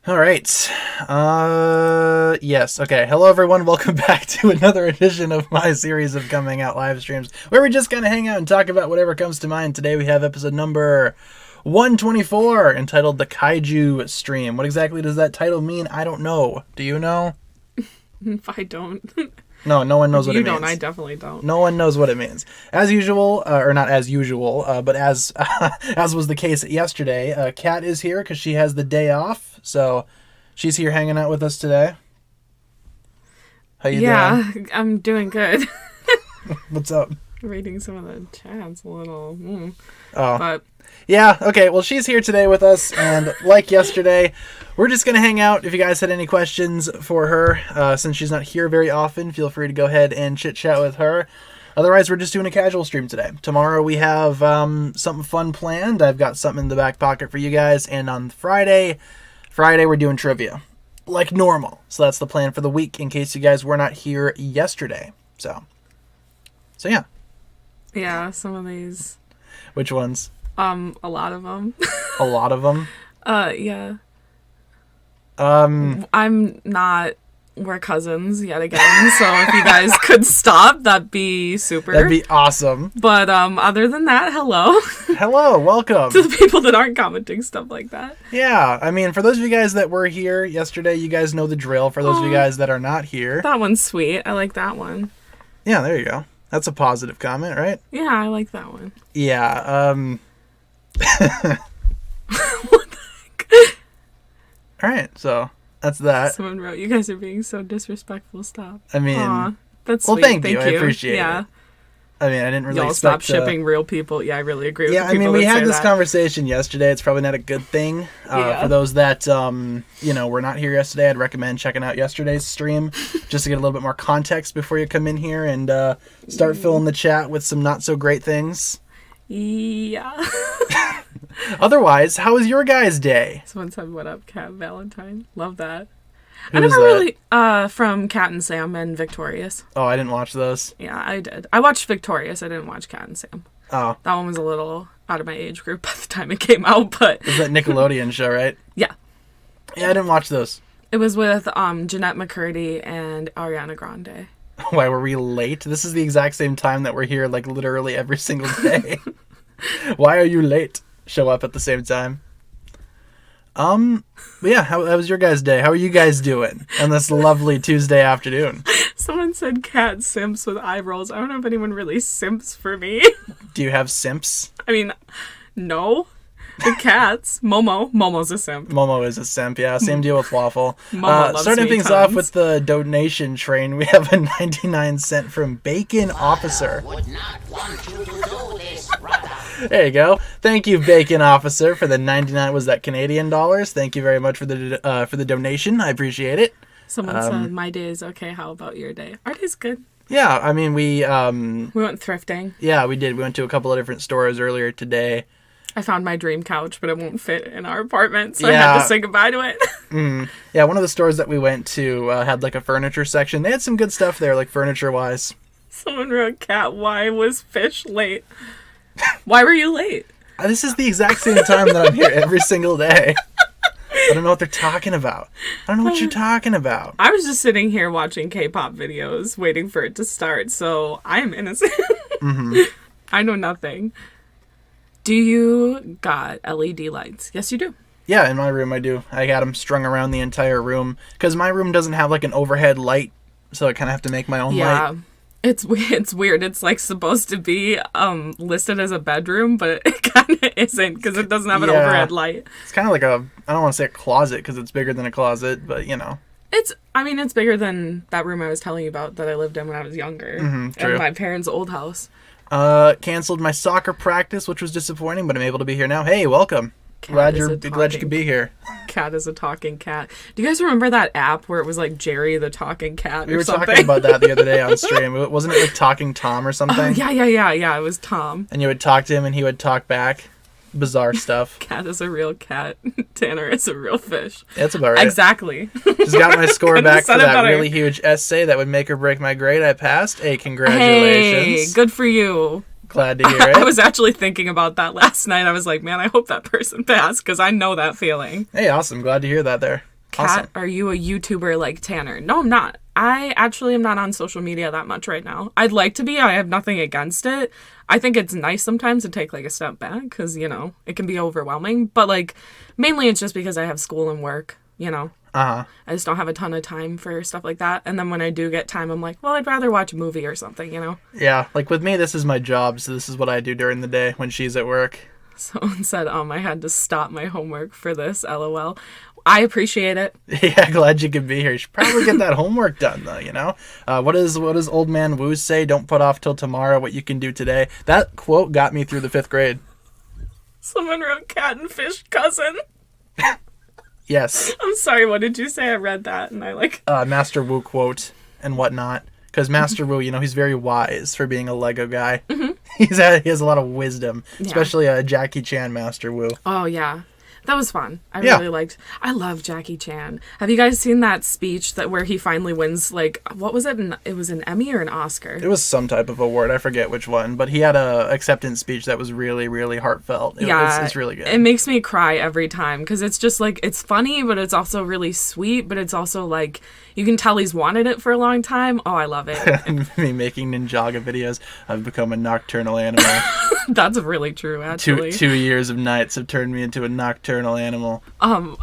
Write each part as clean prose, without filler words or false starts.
All right. Yes. Okay. Hello, everyone. Welcome back to another edition of my series of coming out live streams where we just kind of hang out and talk about whatever comes to mind. Today we have episode number 124 entitled The Kaiju Stream. What exactly does that title mean? I don't know. Do you know? I don't. No one knows what it means. You don't. I definitely don't. No one knows what it means. As usual, or not as usual, but as was the case yesterday, Kat is here because she has the day off, so she's here hanging out with us today. How you doing? Yeah, I'm doing good. What's up? Reading some of the chats a little. Oh. But yeah, okay, well, she's here today with us, and like yesterday, we're just going to hang out. If you guys had any questions for her, since she's not here very often, feel free to go ahead and chit-chat with her. Otherwise, we're just doing a casual stream today. Tomorrow we have something fun planned. I've got something in the back pocket for you guys, and on Friday we're doing trivia, like normal. So that's the plan for the week, in case you guys were not here yesterday. So yeah. Yeah, some of these. Which ones? A lot of them. A lot of them? Yeah. I'm not. We're cousins yet again, so if you guys could stop, that'd be super. That'd be awesome. But other than that, hello. Hello, welcome. To the people that aren't commenting stuff like that. Yeah, I mean, for those of you guys that were here yesterday, you guys know the drill. For those of you guys that are not here. That one's sweet. I like that one. Yeah, there you go. That's a positive comment, right? Yeah, I like that one. Yeah, What the heck? Alright, so that's that. Someone wrote, "You guys are being so disrespectful. Stop." I mean, Aw, that's well, sweet. thank you. I appreciate it. I mean, I didn't really Y'all expect stop shipping real people. Yeah, I really agree with Yeah, the I people mean, we that had say this that. conversation yesterday. It's probably not a good thing. Yeah. For those that, were not here yesterday, I'd recommend checking out yesterday's stream just to get a little bit more context before you come in here and start filling the chat with some not so great things. Yeah. Otherwise, how was your guys' day? Someone said, "What up, Cat Valentine?" Love that. Who I was never that? really from Cat and Sam and Victorious. Oh, I didn't watch those. Yeah, I did. I watched Victorious. I didn't watch Cat and Sam. Oh. That one was a little out of my age group by the time it came out, but It was that Nickelodeon show, right? yeah. Yeah, I didn't watch those. It was with Jeanette McCurdy and Ariana Grande. Why were we late? This is the exact same time that we're here, like, literally every single day. Why are you late? Show up at the same time. But yeah, how was your guys' day? How are you guys doing on this lovely Tuesday afternoon? Someone said Cat simps with eye rolls. I don't know if anyone really simps for me. Do you have simps? I mean, no. The cats. Momo's a simp. Momo is a simp, yeah. Same deal with Waffle. Momo loves starting me things tons. off with the donation train, we have a 99-cent from Bacon Officer. Would not want you to do this, brother. There you go. Thank you, Bacon Officer, for the 99. Was that Canadian dollars? Thank you very much for the donation. I appreciate it. Someone said, "My day is okay. How about your day?" Our day's good. Yeah, I mean we We went thrifting. yeah, we did. We went to a couple of different stores earlier today. I found my dream couch, but it won't fit in our apartment, so I Yeah. had to say goodbye to it. Yeah, one of the stores that we went to had like a furniture section. They had some good stuff there, like furniture wise. Someone wrote, "Cat, why was Fish late?" Why were you late? This is the exact same time that I'm here every single day. I don't know what they're talking about. I don't know what you're talking about. I was just sitting here watching K-pop videos, waiting for it to start, so I am innocent. I know nothing. Do you got LED lights? Yes, you do. Yeah, in my room I do. I got them strung around the entire room because my room doesn't have like an overhead light, so I kind of have to make my own light. It's weird. It's like supposed to be listed as a bedroom, but it kind of isn't because it doesn't have an Yeah. overhead light. It's kind of like I don't want to say a closet because it's bigger than a closet, but you know. It's bigger than that room I was telling you about that I lived in when I was younger. true. In my parents' old house. Canceled my soccer practice, which was disappointing, but I'm able to be here now. Hey, welcome. Glad you could be here. Cat is a talking cat. Do you guys remember that app where it was like Jerry the talking cat? We were talking about that the other day on stream. Wasn't it like Talking Tom or something? Oh, yeah. It was Tom. And you would talk to him and he would talk back. Bizarre stuff. Cat is a real cat. Tanner is a real fish. That's about right. Exactly. Just got my score back for that better. really huge essay that would make or break my grade. I passed. Hey, congratulations. Hey, good for you. Glad to hear it. I was actually thinking about that last night. I was like, man, I hope that person passed because I know that feeling. Hey, awesome. Glad to hear that there. Kat, Awesome. are you a YouTuber like Tanner? No, I'm not. I actually am not on social media that much right now. I'd like to be. I have nothing against it. I think it's nice sometimes to take like a step back because, you know, it can be overwhelming. But like, mainly it's just because I have school and work, you know. Uh-huh. I just don't have a ton of time for stuff like that. And then when I do get time, I'm like, well, I'd rather watch a movie or something, you know? Yeah, like with me, this is my job, so this is what I do during the day when she's at work. Someone said, I had to stop my homework for this, LOL. I appreciate it. Yeah, glad you could be here. You should probably get that homework done, though, you know? What does Old Man Woo say? Don't put off till tomorrow what you can do today. That quote got me through the 5th grade. Someone wrote cat and fish cousin. Yes. I'm sorry, what did you say? I read that and I like... Master Wu quote and whatnot. Because Master Wu, you know, he's very wise for being a Lego guy. Mm-hmm. He has a lot of wisdom, especially Jackie Chan Master Wu. Oh, yeah. That was fun. I love Jackie Chan. Have you guys seen that speech where he finally wins, like, what was it? It was an Emmy or an Oscar? It was some type of award. I forget which one. But he had a acceptance speech that was really, really heartfelt. It's really good. It makes me cry every time because it's just, like, it's funny, but it's also really sweet. But it's also, like, you can tell he's wanted it for a long time. Oh, I love it. Me making Ninjago videos. I've become a nocturnal animal. That's really true, actually. 2 years of nights have turned me into a nocturnal animal.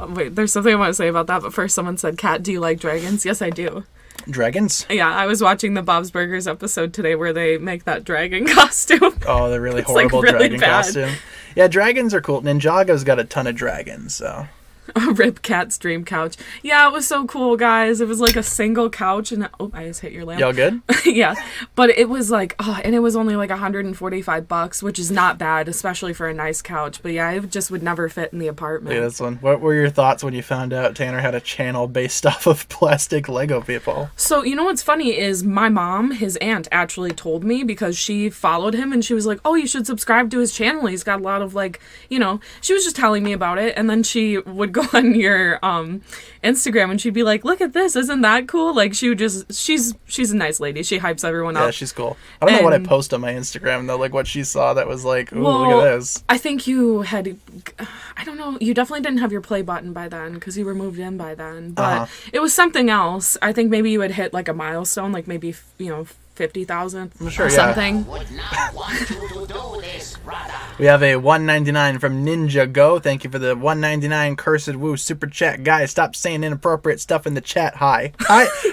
Wait, there's something I want to say about that, but first someone said, Kat, do you like dragons? Yes, I do. Dragons? Yeah, I was watching the Bob's Burgers episode today where they make that dragon costume. Oh, the really horrible like really dragon bad. costume. Yeah, dragons are cool. Ninjago's got a ton of dragons, so... Rip Cat's dream couch. Yeah, it was so cool, guys. It was like a single couch and I just hit your lamp. Y'all good? Yeah, but it was like and it was only like $145, which is not bad, especially for a nice couch. But yeah, it just would never fit in the apartment. Yeah, this one. What were your thoughts when you found out Tanner had a channel based off of plastic Lego people? So, you know what's funny is my mom, his aunt, actually told me because she followed him and she was like, oh, you should subscribe to his channel. He's got a lot of like, you know, she was just telling me about it. And then she would go on your Instagram and she'd be like, look at this, isn't that cool? Like she would just she's a nice lady. She hypes everyone up. Yeah, she's cool. I don't know what I post on my Instagram though, like what she saw that was like, ooh, look at this. I think you had, I don't know, you definitely didn't have your play button by then because you were moved in by then, but it was something else. I think maybe you had hit like a milestone, like maybe, you know, 50,000 sure, or something. Would not want you to do this, brother. We have a $1.99 from Ninjago. Thank you for the $1.99 Cursed Woo super chat. Guys, stop saying inappropriate stuff in the chat. Hi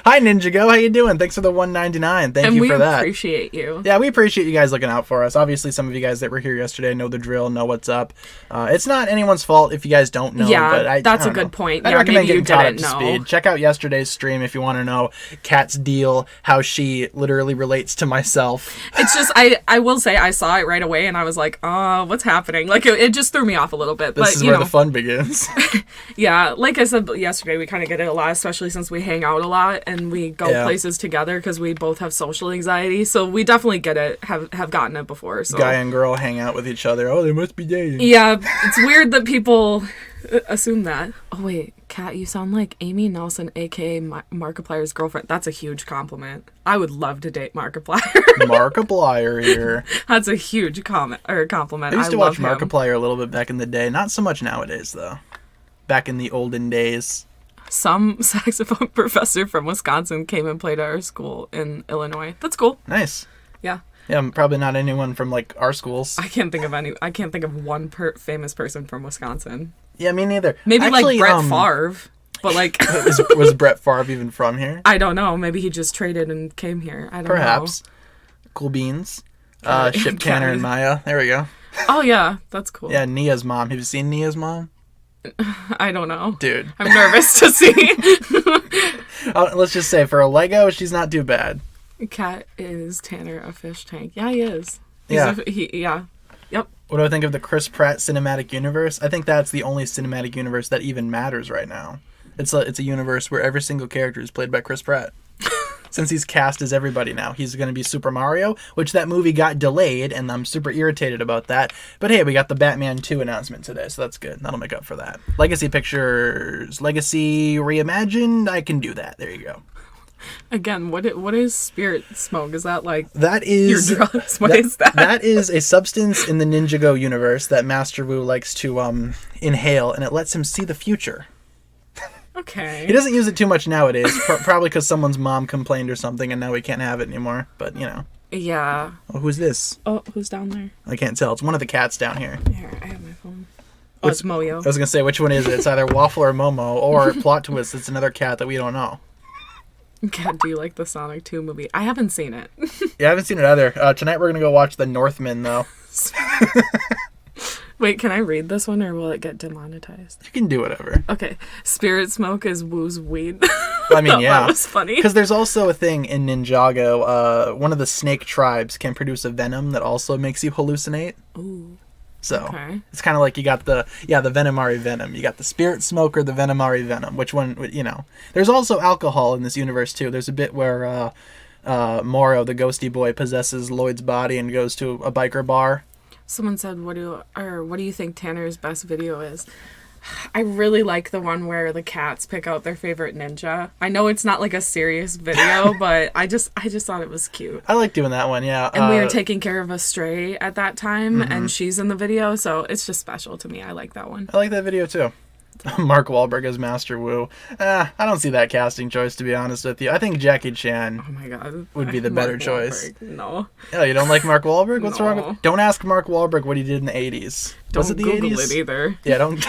Ninjago. How you doing? Thanks for the $1.99. Thank you for that. And we appreciate you. Yeah, we appreciate you guys looking out for us. Obviously, some of you guys that were here yesterday know the drill, know what's up. It's not anyone's fault if you guys don't know. Yeah, but that's I a good point. I Yeah, recommend maybe you getting caught up didn't to know. speed. Check out yesterday's stream if you want to know Kat's deal, how she literally relates to myself. It's just, I will say I saw it right away and I was like, oh, what's happening? Like, it just threw me off a little bit. This but, is you where know, the fun begins. Yeah, like I said yesterday, we kind of get it a lot, especially since we hang out a lot and we go places together because we both have social anxiety. So we definitely get it, have gotten it before. So. Guy and girl hang out with each other. Oh, they must be dating. Yeah, it's weird that people assume that. Oh, wait, Kat, you sound like Amy Nelson, a.k.a. Markiplier's girlfriend. That's a huge compliment. I would love to date Markiplier. Markiplier here. That's a huge compliment. I used to watch Markiplier a little bit back in the day. Not so much nowadays, though. Back in the olden days. Some saxophone professor from Wisconsin came and played at our school in Illinois. That's cool. Nice. Yeah. Yeah, probably not anyone from, like, our schools. I can't think of one famous person from Wisconsin. Yeah, me neither. Maybe actually, like Brett Favre, but like... was Brett Favre even from here? I don't know. Maybe he just traded and came here. I don't know. Perhaps. Cool beans. Ship Tanner and Maya. There we go. Oh, yeah. That's cool. Yeah, Nia's mom. Have you seen Nia's mom? I don't know. Dude. I'm nervous to see. Let's just say, for a Lego, she's not too bad. Cat is Tanner a fish tank? Yeah, he is. Yeah. Yeah. Yep. What do I think of the Chris Pratt cinematic universe? I think that's the only cinematic universe that even matters right now. It's a universe where every single character is played by Chris Pratt. Since he's cast as everybody now. He's going to be Super Mario, which that movie got delayed, and I'm super irritated about that. But hey, we got the Batman 2 announcement today, so that's good. That'll make up for that. Legacy Pictures, Legacy Reimagined, I can do that. There you go. Again, what is spirit smoke? Is that like that is your drugs? What is that? That is a substance in the Ninjago universe that Master Wu likes to inhale, and it lets him see the future. Okay. He doesn't use it too much nowadays, probably because someone's mom complained or something, and now he can't have it anymore. But, you know. Yeah. Oh, who's this? Oh, who's down there? I can't tell. It's one of the cats down here. Here, I have my phone. Oh, it's Moyo. I was going to say, which one is it? It's either Waffle or Momo, or plot twist, it's another cat that we don't know. God, do you like the Sonic 2 movie? I haven't seen it. Yeah, I haven't seen it either. Tonight we're going to go watch The Northman, though. Wait, can I read this one or will it get demonetized? You can do whatever. Okay. Spirit smoke is Woo's weed. I mean, yeah. That was funny. Because there's also a thing in Ninjago. One of the snake tribes can produce a venom that also makes you hallucinate. Ooh. So okay. It's kind of like you got the Venomari venom. You got the spirit smoke or the Venomari venom. Which one, you know. There's also alcohol in this universe, too. There's a bit where Moro, the ghosty boy, possesses Lloyd's body and goes to a biker bar. Someone said, what do you think Tanner's best video is? I really like the one where the cats pick out their favorite ninja. I know it's not like a serious video, but I just thought it was cute. I like doing that one, yeah. And we were taking care of a stray at that time, and she's in the video, so it's just special to me. I like that one. I like that video too. Mark Wahlberg as Master Wu. I don't see that casting choice, to be honest with you. I think Jackie Chan Oh my god. would be the better choice. No. Oh, you don't like Mark Wahlberg? What's No. wrong with... Don't ask Mark Wahlberg what he did in the 80s. Was it the Google 80s? it either. Yeah, don't...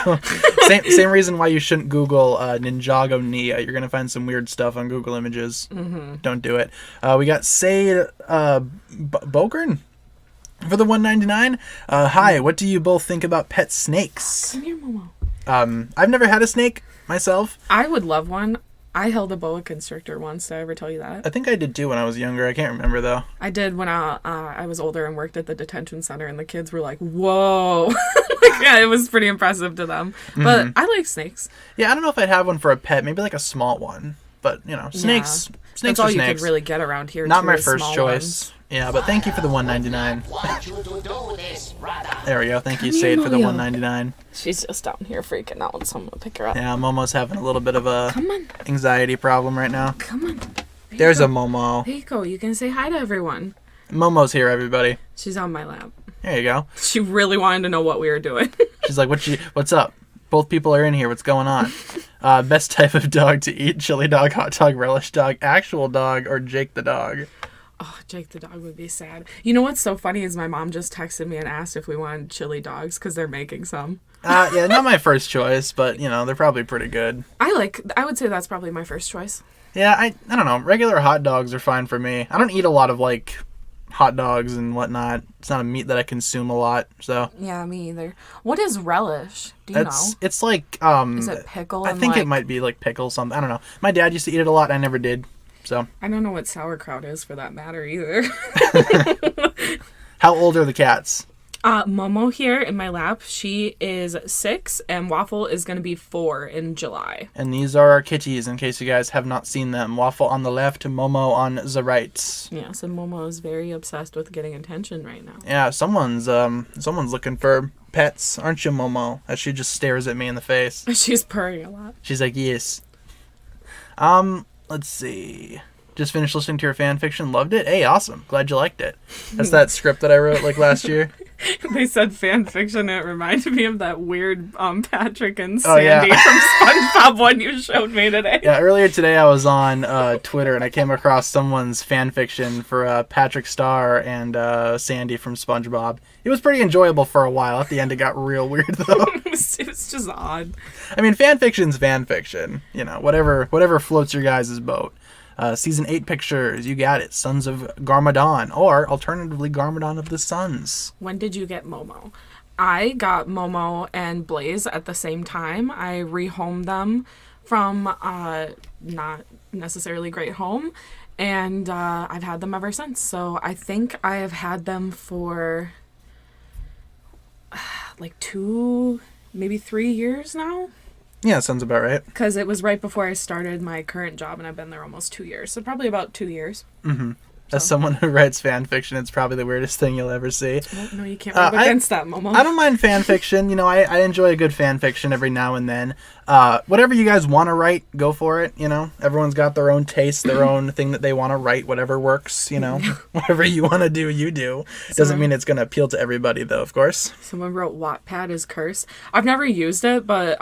same reason why you shouldn't Google Ninjago Nia. You're going to find some weird stuff on Google Images. Mm-hmm. Don't do it. We got Said Bogren for the $1.99. Hi, what do you both think about pet snakes? Come here, Momo. I've never had a snake myself. I would love one. I held a boa constrictor once. Did I ever tell you that? I think I did too when I was younger. I can't remember though. I did when I was older and worked at the detention center, and the kids were like, "Whoa!" Like, yeah, it was pretty impressive to them. But I like snakes. Yeah, I don't know if I'd have one for a pet. Maybe like a small one. But you know, snakes. Yeah. Snakes That's are all you snakes. could really get around here. Not too, my is first small choice. ones. Yeah, but thank you for the $1.99. Want you to do this, brother. There we go. Thank you, Come Sade, here, for the Moyo. $1.99. She's just down here freaking out, so I'm gonna pick her up. Yeah, Momo's having a little bit of a Come on, anxiety problem right now. come on. There's a Momo. There you go. You can say hi to everyone. Momo's here, everybody. She's on my lap. There you go. She really wanted to know what we were doing. She's like, what's up? Both people are in here. What's going on? Best type of dog to eat: chili dog, hot dog, relish dog, actual dog, or Jake the dog. Oh, Jake the dog would be sad. You know what's so funny is my mom just texted me and asked if we wanted chili dogs because they're making some. Yeah, not my first choice, but you know they're probably pretty good. I would say that's probably my first choice. Yeah, I don't know. Regular hot dogs are fine for me. I don't eat a lot of like hot dogs and whatnot. It's not a meat that I consume a lot, so. Yeah, me either. What is relish? Do you know? It's like Is it pickle? I and think like, it might be like pickle something. I don't know. My dad used to eat it a lot. I never did. So. I don't know what sauerkraut is for that matter either. How old are the cats? Momo here in my lap, she is 6, and Waffle is going to be 4 in July. And these are our kitties, in case you guys have not seen them. Waffle on the left, Momo on the right. Yeah, so Momo is very obsessed with getting attention right now. Yeah, someone's looking for pets, aren't you, Momo? As she just stares at me in the face. She's purring a lot. She's like, yes. Let's see. Just finished listening to your fan fiction. Loved it. Hey, awesome. Glad you liked it. That's that script that I wrote like last year. They said fan fiction. It reminded me of that weird Patrick and Oh, yeah. Sandy from SpongeBob one you showed me today. Yeah, earlier today I was on Twitter and I came across someone's fan fiction for Patrick Star and Sandy from SpongeBob. It was pretty enjoyable for a while. At the end, it got real weird though. It was just odd. I mean, fan fiction's fan fiction. You know, whatever floats your guys' boat. Season 8 pictures, you got it. Sons of Garmadon, or alternatively Garmadon of the Suns. When did you get Momo? I got Momo and Blaze at the same time. I rehomed them from not necessarily great home, and I've had them ever since. So I think I have had them for like 2, maybe 3 years now. Yeah, sounds about right. Because it was right before I started my current job, and I've been there almost 2 years. So probably about 2 years. Mm-hmm. As someone who writes fan fiction, it's probably the weirdest thing you'll ever see. Well, no, you can't rub against that, Momo. I don't mind fan fiction. You know, I enjoy a good fan fiction every now and then. Whatever you guys want to write, go for it. You know, everyone's got their own taste, their own thing that they want to write, whatever works, you know. Whatever you want to do, you do. Doesn't mean it's going to appeal to everybody, though, of course. Someone wrote Wattpad is cursed. I've never used it, but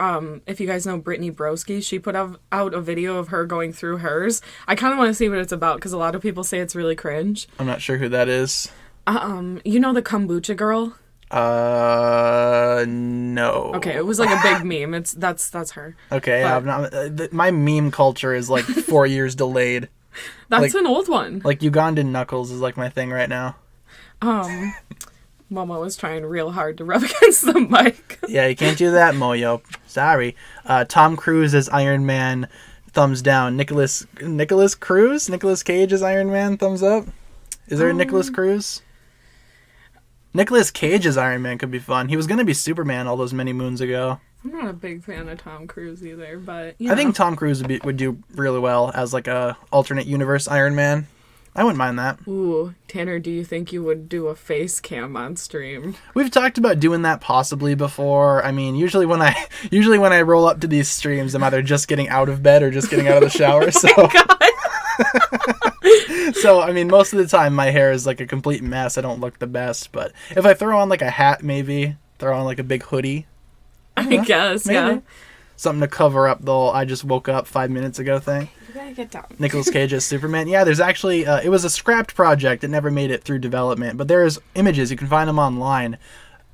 if you guys know Brittany Broski, she put out a video of her going through hers. I kind of want to see what it's about, because a lot of people say it's really cringe. I'm not sure who that is. You know the kombucha girl? No. Okay, it was like a big meme. That's her. Okay, But- I'm not. My meme culture is like 4 years delayed. That's Like- an old one. Like Ugandan knuckles is like my thing right now. Momo was trying real hard to rub against the mic. Yeah, you can't do that, Moyo. Sorry. Tom Cruise as Iron Man, thumbs down. Nicholas Cage as Iron Man, thumbs up. Is there a Nicholas Cruz? Nicholas Cage as Iron Man could be fun. He was going to be Superman all those many moons ago. I'm not a big fan of Tom Cruise either, but I think Tom Cruise would do really well as like a alternate universe Iron Man. I wouldn't mind that. Ooh, Tanner, do you think you would do a face cam on stream? We've talked about doing that possibly before. I mean, usually when I roll up to these streams, I'm either just getting out of bed or just getting out of the shower. So I mean, most of the time my hair is like a complete mess. I don't look the best, but if I throw on like a hat, maybe throw on like a big hoodie, I guess, maybe. yeah. Something to cover up the I just woke up 5 minutes ago thing. You gotta get down. Nicolas Cage as Superman. Yeah, there's actually it was a scrapped project. It never made it through development, but there's images, you can find them online,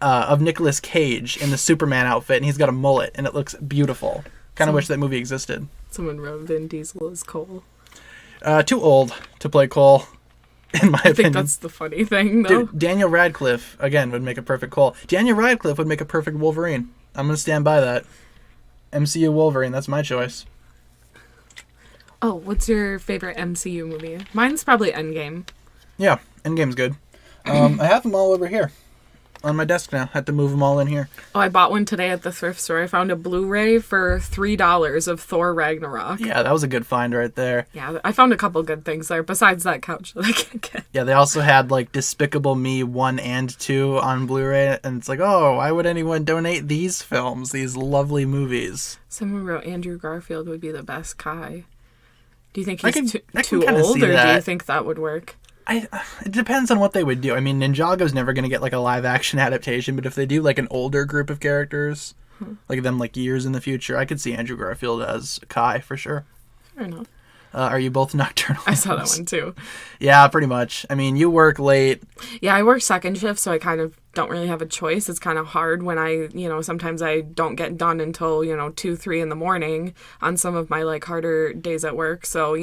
of Nicolas Cage in the Superman outfit, and he's got a mullet, and it looks beautiful. Kind of wish that movie existed. Someone wrote Vin Diesel as Cole. Too old to play Cole, in my I think opinion. that's the funny thing, though. Dude, Daniel Radcliffe, again, would make a perfect Cole. Daniel Radcliffe would make a perfect Wolverine. I'm going to stand by that. MCU Wolverine, that's my choice. Oh, what's your favorite MCU movie? Mine's probably Endgame. Yeah, Endgame's good. I have them all over here. On my desk now. Had to move them all in here. Oh, I bought one today at the thrift store. I found a Blu-ray for $3 of Thor Ragnarok. Yeah, that was a good find right there. Yeah, I found a couple good things there besides that couch that I can't get. Yeah, they also had like Despicable Me 1 and 2 on Blu-ray, and it's like, oh, why would anyone donate these films, these lovely movies? Someone wrote Andrew Garfield would be the best Kai. Do you think I he's can too kinda old, see or do you that. think that would work? It depends on what they would do. I mean, Ninjago's never going to get like a live action adaptation, but if they do like an older group of characters, like them like years in the future, I could see Andrew Garfield as Kai for sure. Fair enough. Are you both nocturnal? I saw that one too. Yeah, pretty much. I mean, you work late. Yeah, I work second shift, so I kind of don't really have a choice. It's kind of hard when sometimes I don't get done until, 2, 3 in the morning on some of my like harder days at work. So,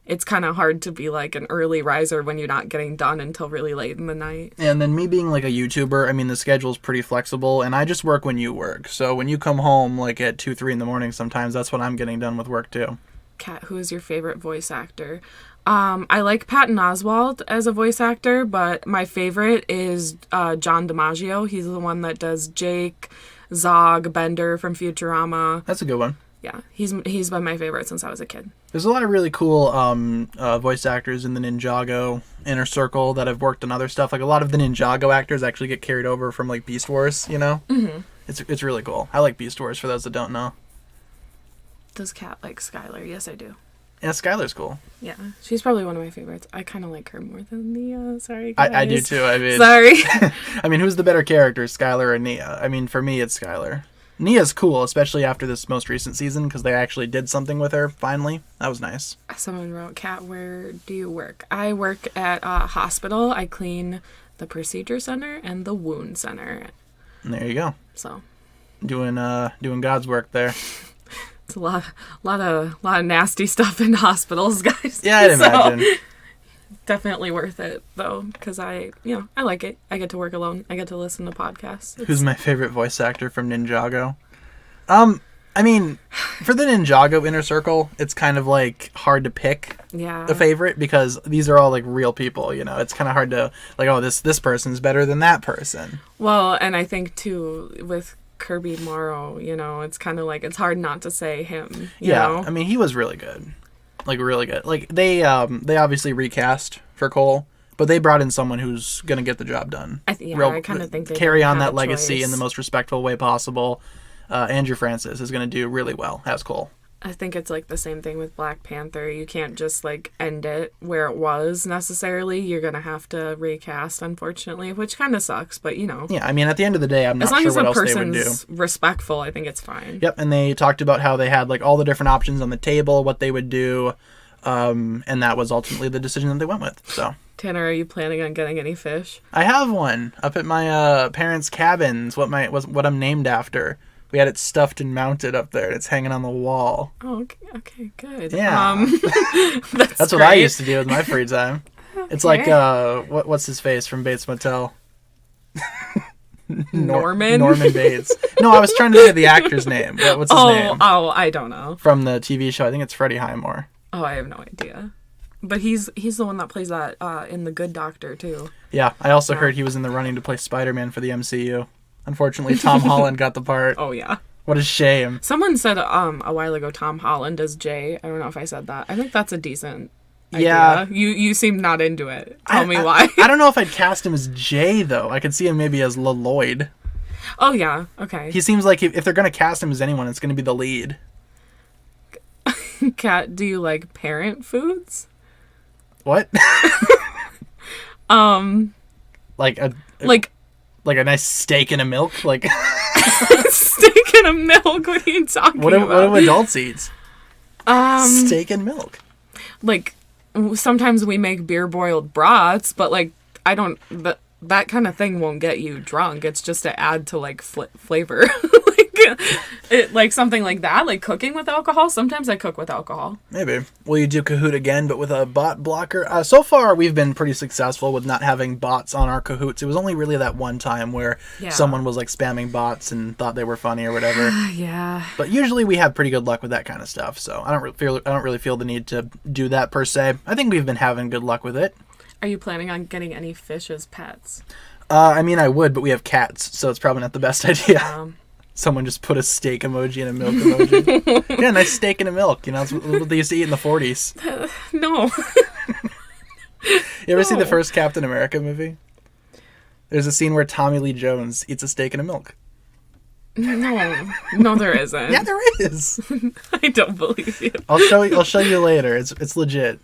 it's kind of hard to be like an early riser when you're not getting done until really late in the night. And then me being like a YouTuber, I mean, the schedule's pretty flexible, and I just work when you work. So when you come home like at 2, 3 in the morning, sometimes that's when I'm getting done with work too. Kat, who is your favorite voice actor? I like Patton Oswalt as a voice actor, but my favorite is John DiMaggio. He's the one that does Jake, Zog, Bender from Futurama. That's a good one. Yeah, he's been my favorite since I was a kid. There's a lot of really cool voice actors in the Ninjago inner circle that have worked on other stuff. Like a lot of the Ninjago actors actually get carried over from like Beast Wars, Mm-hmm. It's really cool. I like Beast Wars for those that don't know. Does Kat like Skyler? Yes, I do. Yeah, Skyler's cool. Yeah, she's probably one of my favorites. I kind of like her more than Nia. Sorry, guys. I do too. I mean, sorry. I mean, who's the better character, Skyler or Nia? I mean, for me, it's Skyler. Nia's cool, especially after this most recent season, because they actually did something with her, finally. That was nice. Someone wrote, Kat, where do you work? I work at a hospital. I clean the procedure center and the wound center. And there you go. So, doing God's work there. it's a lot of nasty stuff in hospitals, guys. Yeah, I'd imagine. Definitely worth it though, because I like it. I get to work alone. I get to listen to podcasts. Who's my favorite voice actor from Ninjago? I mean, for the Ninjago inner circle, it's kind of like hard to pick a favorite because these are all like real people, you know. It's kind of hard to like, oh, this person's better than that person. Well, and I think too with Kirby Morrow, you know, it's kind of like it's hard not to say him. You know? I mean, he was really good, like really good. Like they obviously recast for Cole, but they brought in someone who's gonna get the job done. I kind of think they carry on that legacy in the most respectful way possible. Andrew Francis is going to do really well as Cole. I think it's like the same thing with Black Panther. You can't just like end it where it was necessarily. You're going to have to recast, unfortunately, which kind of sucks, but you know. Yeah, I mean, at the end of the day, I'm not sure what else they would do. As long as the person's respectful, I think it's fine. Yep, and they talked about how they had like all the different options on the table, what they would do, and that was ultimately the decision that they went with. So, Tanner, are you planning on getting any fish? I have one up at my parents' cabins. What I'm named after. We had it stuffed and mounted up there. It's hanging on the wall. Oh, okay, good. Yeah. That's what I used to do with my free time. Okay. It's like, what's his face from Bates Motel? Norman? Norman Bates. No, I was trying to think of the actor's name. What's his name? Oh, I don't know. From the TV show. I think it's Freddie Highmore. Oh, I have no idea. But he's the one that plays that in The Good Doctor, too. Yeah, I also heard he was in the running to play Spider-Man for the MCU. Unfortunately, Tom Holland got the part. Oh, yeah. What a shame. Someone said a while ago Tom Holland as Jay. I don't know if I said that. I think that's a decent idea. Yeah. You seem not into it. Tell me why. I don't know if I'd cast him as Jay, though. I could see him maybe as Lloyd. Oh, yeah. Okay. He seems like if they're going to cast him as anyone, it's going to be the lead. Kat, do you like parent foods? What? Like a nice steak and a milk? Like steak and a milk? What are you talking about? What do adults eat? Steak and milk. Like, sometimes we make beer-boiled brats, but, like, I don't... That kind of thing won't get you drunk. It's just to add to, like, flavor. Like something like that, like cooking with alcohol. Sometimes I cook with alcohol. Maybe. Will you do Kahoot again, but with a bot blocker? So far, we've been pretty successful with not having bots on our Kahoots. It was only really that one time where someone was like spamming bots and thought they were funny or whatever. Yeah. But usually we have pretty good luck with that kind of stuff. So I don't really feel the need to do that per se. I think we've been having good luck with it. Are you planning on getting any fish as pets? I mean, I would, but we have cats, so it's probably not the best idea. Someone just put a steak emoji and a milk emoji. Yeah, nice steak and a milk. You know, that's what they used to eat in the 40s. No. You ever see the first Captain America movie? There's a scene where Tommy Lee Jones eats a steak and a milk. No, there isn't. Yeah, there is. I don't believe you. I'll show you later. It's legit.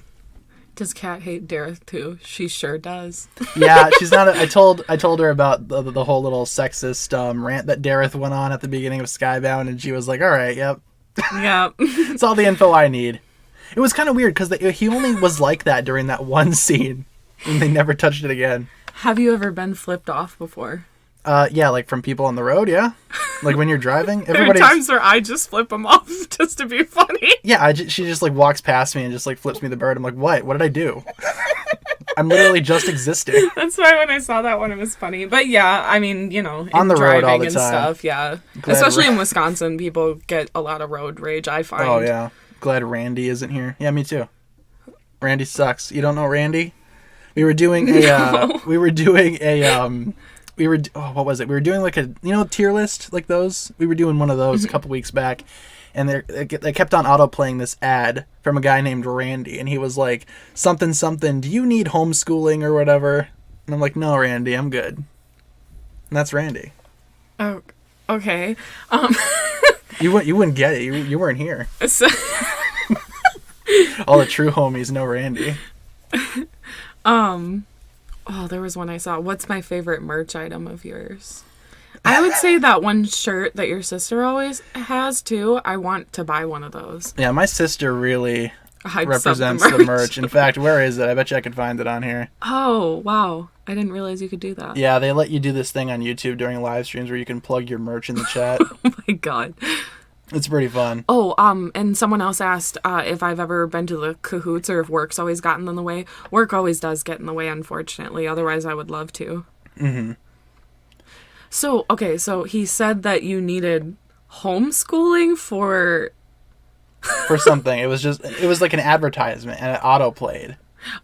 Does Kat hate Dareth too? She sure does. Yeah, she's not. I told her about the whole little sexist rant that Dareth went on at the beginning of Skybound, and she was like, "All right, yep, yeah, it's all the info I need." It was kind of weird because he only was like that during that one scene, and they never touched it again. Have you ever been flipped off before? Yeah, like from people on the road, yeah. Like when you're driving, there are times where I just flip them off just to be funny. Yeah, she just like walks past me and just like flips me the bird. I'm like, what? What did I do? I'm literally just existing. That's why when I saw that one, it was funny. But yeah, I mean, you know, on the road all the and time. Stuff, yeah. Especially in Wisconsin, people get a lot of road rage, I find. Oh yeah, glad Randy isn't here. Yeah, me too. Randy sucks. You don't know Randy? We were doing what was it? We were doing like a, tier list like those. We were doing one of those a couple weeks back, and they kept on auto playing this ad from a guy named Randy, and he was like, something, do you need homeschooling or whatever? And I'm like, no, Randy, I'm good. And that's Randy. Oh, okay. You wouldn't get it. You weren't here. So... All the true homies know Randy. Oh, there was one I saw. What's my favorite merch item of yours? I would say that one shirt that your sister always has, too. I want to buy one of those. Yeah, my sister really represents the merch. In fact, where is it? I bet you I could find it on here. Oh, wow. I didn't realize you could do that. Yeah, they let you do this thing on YouTube during live streams where you can plug your merch in the chat. Oh, my God. It's pretty fun. Oh, and someone else asked if I've ever been to the Kahoots or if work's always gotten in the way. Work always does get in the way, unfortunately. Otherwise, I would love to. Mm-hmm. So he said that you needed Homeschooling for something. It was like an advertisement, and it auto played.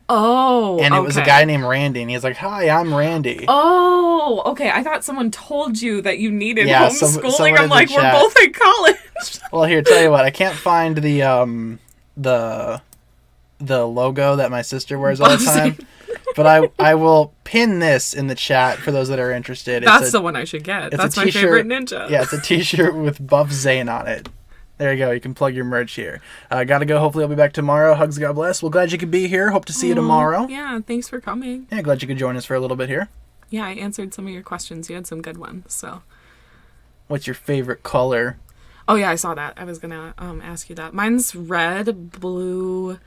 Oh, and it was a guy named Randy, and he's like, "Hi, I'm Randy." Oh, okay. I thought someone told you that you needed homeschooling. someone I'm like, we're both in college. Well, here, tell you what. I can't find the logo that my sister wears all the time, but I will pin this in the chat for those that are interested. That's the one I should get. That's my favorite ninja. Yeah, it's a T-shirt with Buff Zane on it. There you go. You can plug your merch here. Gotta go. Hopefully I'll be back tomorrow. Hugs, God bless. Well, glad you could be here. Hope to see you tomorrow. Yeah, thanks for coming. Yeah, glad you could join us for a little bit here. Yeah, I answered some of your questions. You had some good ones, so. What's your favorite color? Oh, yeah, I saw that. I was going to ask you that. Mine's red, blue,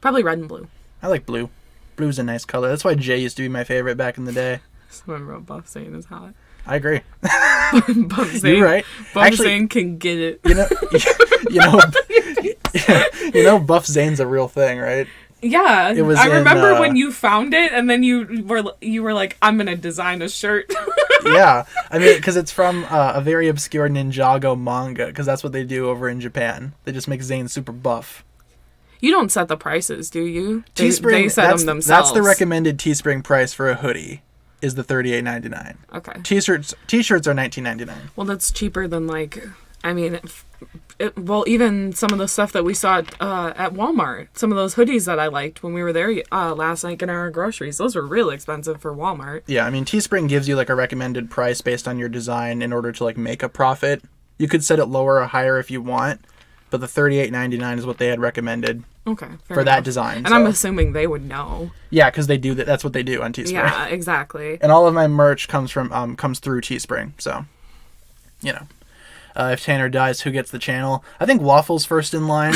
probably red and blue. I like blue. Blue's a nice color. That's why Jay used to be my favorite back in the day. Someone wrote Buff Zane is hot. I agree. Buff Zane. You're right. Buff Zane can get it. You know, Buff Zane's a real thing, right? Yeah, I remember when you found it, and then you were like, "I'm gonna design a shirt." Yeah, I mean, because it's from a very obscure Ninjago manga, because that's what they do over in Japan. They just make Zane super buff. You don't set the prices, do you? Teespring, they set them themselves. That's the recommended Teespring price for a hoodie. Is the $38.99. Okay. T-shirts are $19.99. Well, that's cheaper than even some of the stuff that we saw at Walmart. Some of those hoodies that I liked when we were there last night getting our groceries. Those were really expensive for Walmart. Yeah, I mean, Teespring gives you like a recommended price based on your design in order to like make a profit. You could set it lower or higher if you want, but the $38.99 is what they had recommended. Okay, for that design. And I'm assuming they would know. Yeah, because they do that. That's what they do on Teespring. Yeah, exactly. And all of my merch comes through Teespring. So, if Tanner dies, who gets the channel? I think Waffle's first in line.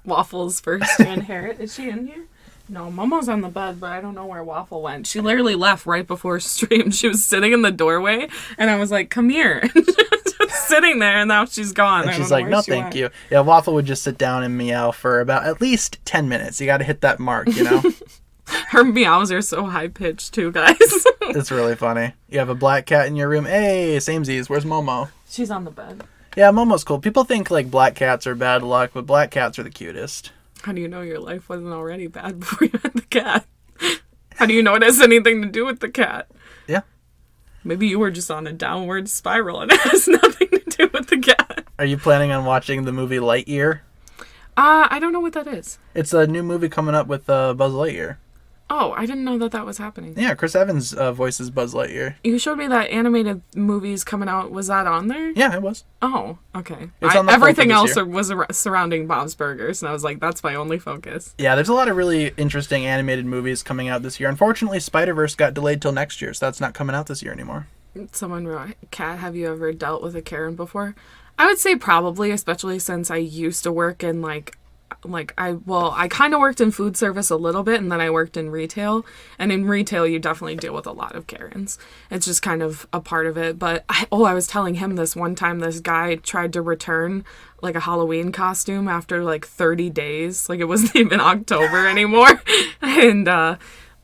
Waffle's first to inherit. Is she in here? No, Momo's on the bed, but I don't know where Waffle went. She literally left right before stream. She was sitting in the doorway, and I was like, "Come here." Just sitting there, and now she's gone. And she's like, "No, thank you." Yeah, Waffle would just sit down and meow for about at least 10 minutes. You got to hit that mark, Her meows are so high pitched too, guys. It's really funny. You have a black cat in your room. Hey, samesies. Where's Momo? She's on the bed. Yeah, Momo's cool. People think like black cats are bad luck, but black cats are the cutest. How do you know your life wasn't already bad before you had the cat? How do you know it has anything to do with the cat? Yeah. Maybe you were just on a downward spiral and it has nothing to do with the cat. Are you planning on watching the movie Lightyear? I don't know what that is. It's a new movie coming up with Buzz Lightyear. Oh, I didn't know that was happening. Yeah, Chris Evans voices Buzz Lightyear. You showed me that animated movies coming out. Was that on there? Yeah, it was. Oh, okay. It's on the everything else was surrounding Bob's Burgers, and I was like, that's my only focus. Yeah, there's a lot of really interesting animated movies coming out this year. Unfortunately, Spider-Verse got delayed till next year, so that's not coming out this year anymore. Someone wrote, "Kat, have you ever dealt with a Karen before?" I would say probably, especially since I used to work in I kind of worked in food service a little bit, and then I worked in retail. And in retail, you definitely deal with a lot of Karens. It's just kind of a part of it. But I was telling him this one time, this guy tried to return like a Halloween costume after like 30 days. Like it wasn't even October anymore. And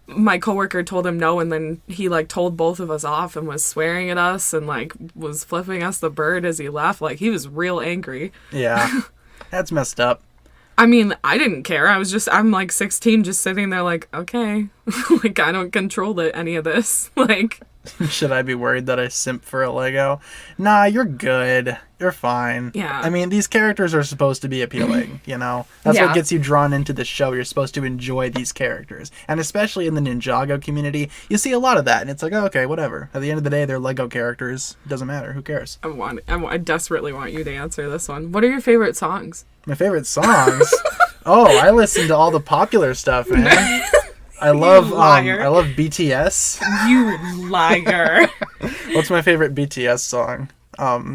my coworker told him no, and then he like told both of us off and was swearing at us and like was flipping us the bird as he left. Like he was real angry. Yeah, that's messed up. I mean, I didn't care. I'm like 16 just sitting there like, okay, like I don't control any of this. Like, should I be worried that I simp for a Lego? Nah, you're good. You're fine. Yeah. I mean, these characters are supposed to be appealing, That's what gets you drawn into the show. You're supposed to enjoy these characters. And especially in the Ninjago community, you see a lot of that. And it's like, oh, okay, whatever. At the end of the day, they're Lego characters. It doesn't matter. Who cares? I desperately want you to answer this one. What are your favorite songs? My favorite songs? Oh, I listen to all the popular stuff, man. I love BTS. You liar. What's my favorite BTS song?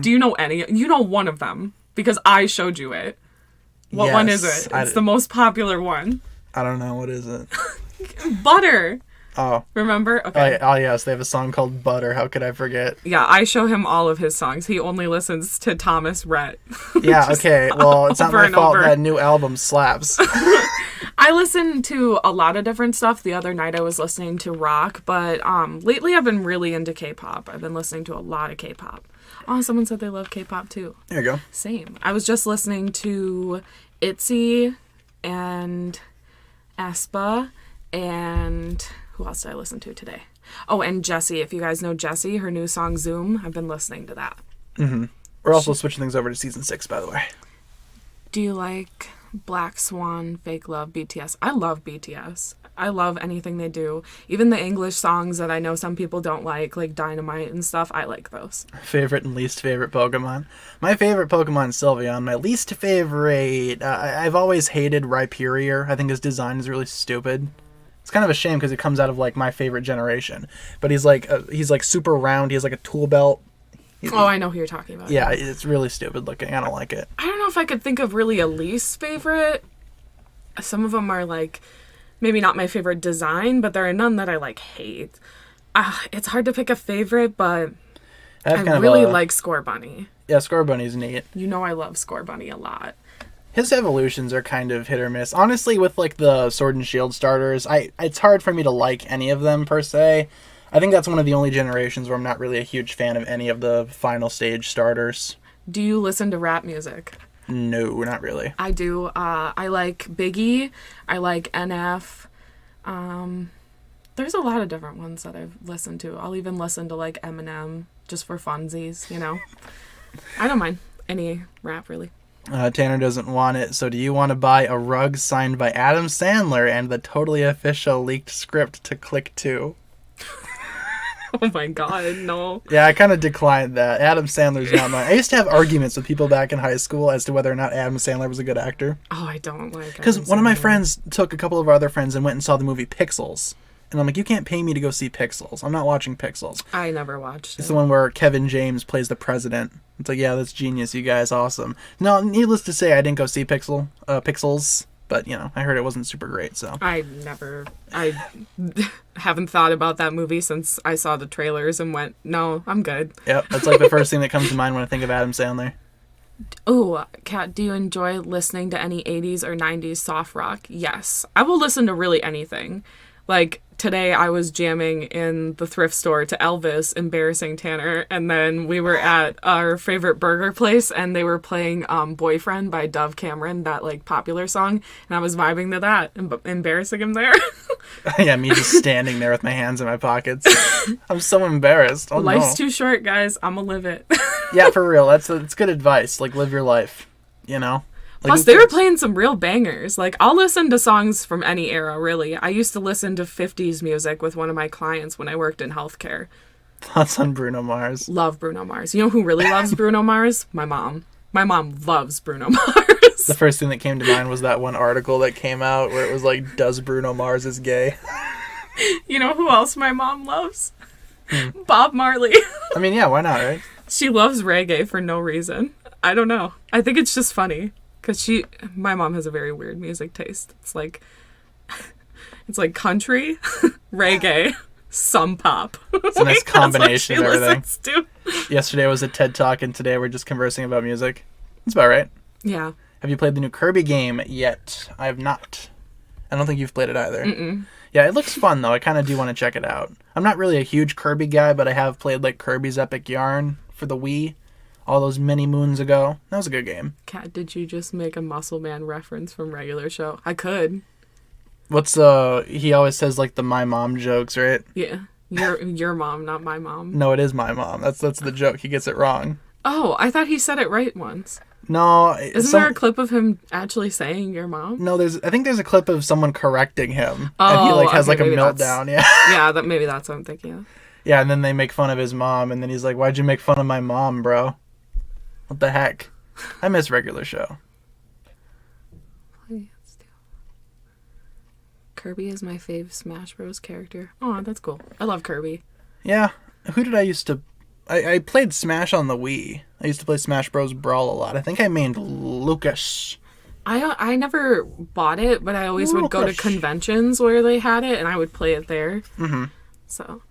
Do you know any? You know one of them because I showed you it. What one is it? It's the most popular one. I don't know. What is it? Butter. Oh. Remember? Okay. Oh, yes. They have a song called Butter. How could I forget? Yeah, I show him all of his songs. He only listens to Thomas Rhett. Yeah, okay. Well, it's not my fault that new album slaps. I listen to a lot of different stuff. The other night I was listening to rock, but lately I've been really into K-pop. I've been listening to a lot of K-pop. Oh, someone said they love K-pop too. There you go. Same. I was just listening to ITZY and aespa, and who else did I listen to today? Oh, and Jessie. If you guys know Jessie, her new song Zoom, I've been listening to that. Mm-hmm. We're also switching things over to season 6, by the way. Do you like Black Swan, Fake Love, BTS? I love BTS. I love anything they do. Even the English songs that I know some people don't like Dynamite and stuff, I like those. Favorite and least favorite Pokemon? My favorite Pokemon is Sylveon. My least favorite, I've always hated Rhyperior. I think his design is really stupid. It's kind of a shame because it comes out of my favorite generation. But he's super round. He has a tool belt. I know who you're talking about. Yeah, it's really stupid looking. I don't like it. I don't know if I could think of really a least favorite. Some of them are maybe not my favorite design, but there are none that I hate. It's hard to pick a favorite, but I really like Scorbunny. Yeah, Scorbunny's neat. You know I love Scorbunny a lot. His evolutions are kind of hit or miss. Honestly, with the Sword and Shield starters, it's hard for me to like any of them per se. I think that's one of the only generations where I'm not really a huge fan of any of the final stage starters. Do you listen to rap music? No, not really. I do. I like Biggie. I like NF. There's a lot of different ones that I've listened to. I'll even listen to Eminem just for funsies, I don't mind any rap, really. Tanner doesn't want it, so do you want to buy a rug signed by Adam Sandler and the totally official leaked script to click to? Oh my god, no. Yeah, I kind of declined that. Adam Sandler's not mine. I used to have arguments with people back in high school as to whether or not Adam Sandler was a good actor. Oh, I don't like because one of my friends took a couple of our other friends and went and saw the movie Pixels. And I'm like, you can't pay me to go see Pixels. I'm not watching Pixels. I never watched it. It's the one where Kevin James plays the president. It's like, yeah, that's genius, you guys, awesome. No, needless to say, I didn't go see Pixels. But, I heard it wasn't super great, so. I haven't thought about that movie since I saw the trailers and went, no, I'm good. Yep, that's the first thing that comes to mind when I think of Adam Sandler. Oh, Kat, do you enjoy listening to any 80s or 90s soft rock? Yes. I will listen to really anything. Today I was jamming in the thrift store to Elvis, embarrassing Tanner, and then we were at our favorite burger place and they were playing Boyfriend by Dove Cameron, that popular song, and I was vibing to that and embarrassing him there. Yeah, me just standing there with my hands in my pockets. I'm so embarrassed. Oh, Life's too short, guys. I'm gonna live it. Yeah, for real. That's good advice. Live your life, Plus, they were playing some real bangers. I'll listen to songs from any era, really. I used to listen to 50s music with one of my clients when I worked in healthcare. Thoughts on Bruno Mars? Love Bruno Mars. You know who really loves Bruno Mars? My mom. My mom loves Bruno Mars. The first thing that came to mind was that one article that came out where it was does Bruno Mars is gay? You know who else my mom loves? Bob Marley. I mean, yeah, why not, right? She loves reggae for no reason. I don't know. I think it's just funny. Because my mom has a very weird music taste. It's country, reggae, some pop. It's a nice combination of everything. To. Yesterday was a TED Talk, and today we're just conversing about music. That's about right. Yeah. Have you played the new Kirby game yet? I have not. I don't think you've played it either. Mm-mm. Yeah, it looks fun, though. I kind of do want to check it out. I'm not really a huge Kirby guy, but I have played Kirby's Epic Yarn for the Wii. All those many moons ago. That was a good game. Kat, did you just make a Muscle Man reference from Regular Show? I could. What's he always says the my mom jokes, right? Yeah. Your mom, not my mom. No, it is my mom. That's the joke. He gets it wrong. Oh, I thought he said it right once. No. Isn't there a clip of him actually saying your mom? No, I think there's a clip of someone correcting him. Oh, and he has okay, a meltdown. Yeah. Yeah, maybe that's what I'm thinking of. Yeah, and then they make fun of his mom, and then he's like, "Why'd you make fun of my mom, bro?" What the heck? I miss Regular Show. Kirby is my fave Smash Bros. Character. Oh, that's cool. I love Kirby. Yeah. Who did I used to... I played Smash on the Wii. I used to play Smash Bros. Brawl a lot. I think I mained Lucas. I never bought it, but I always would go to conventions where they had it, and I would play it there. Mm-hmm. So...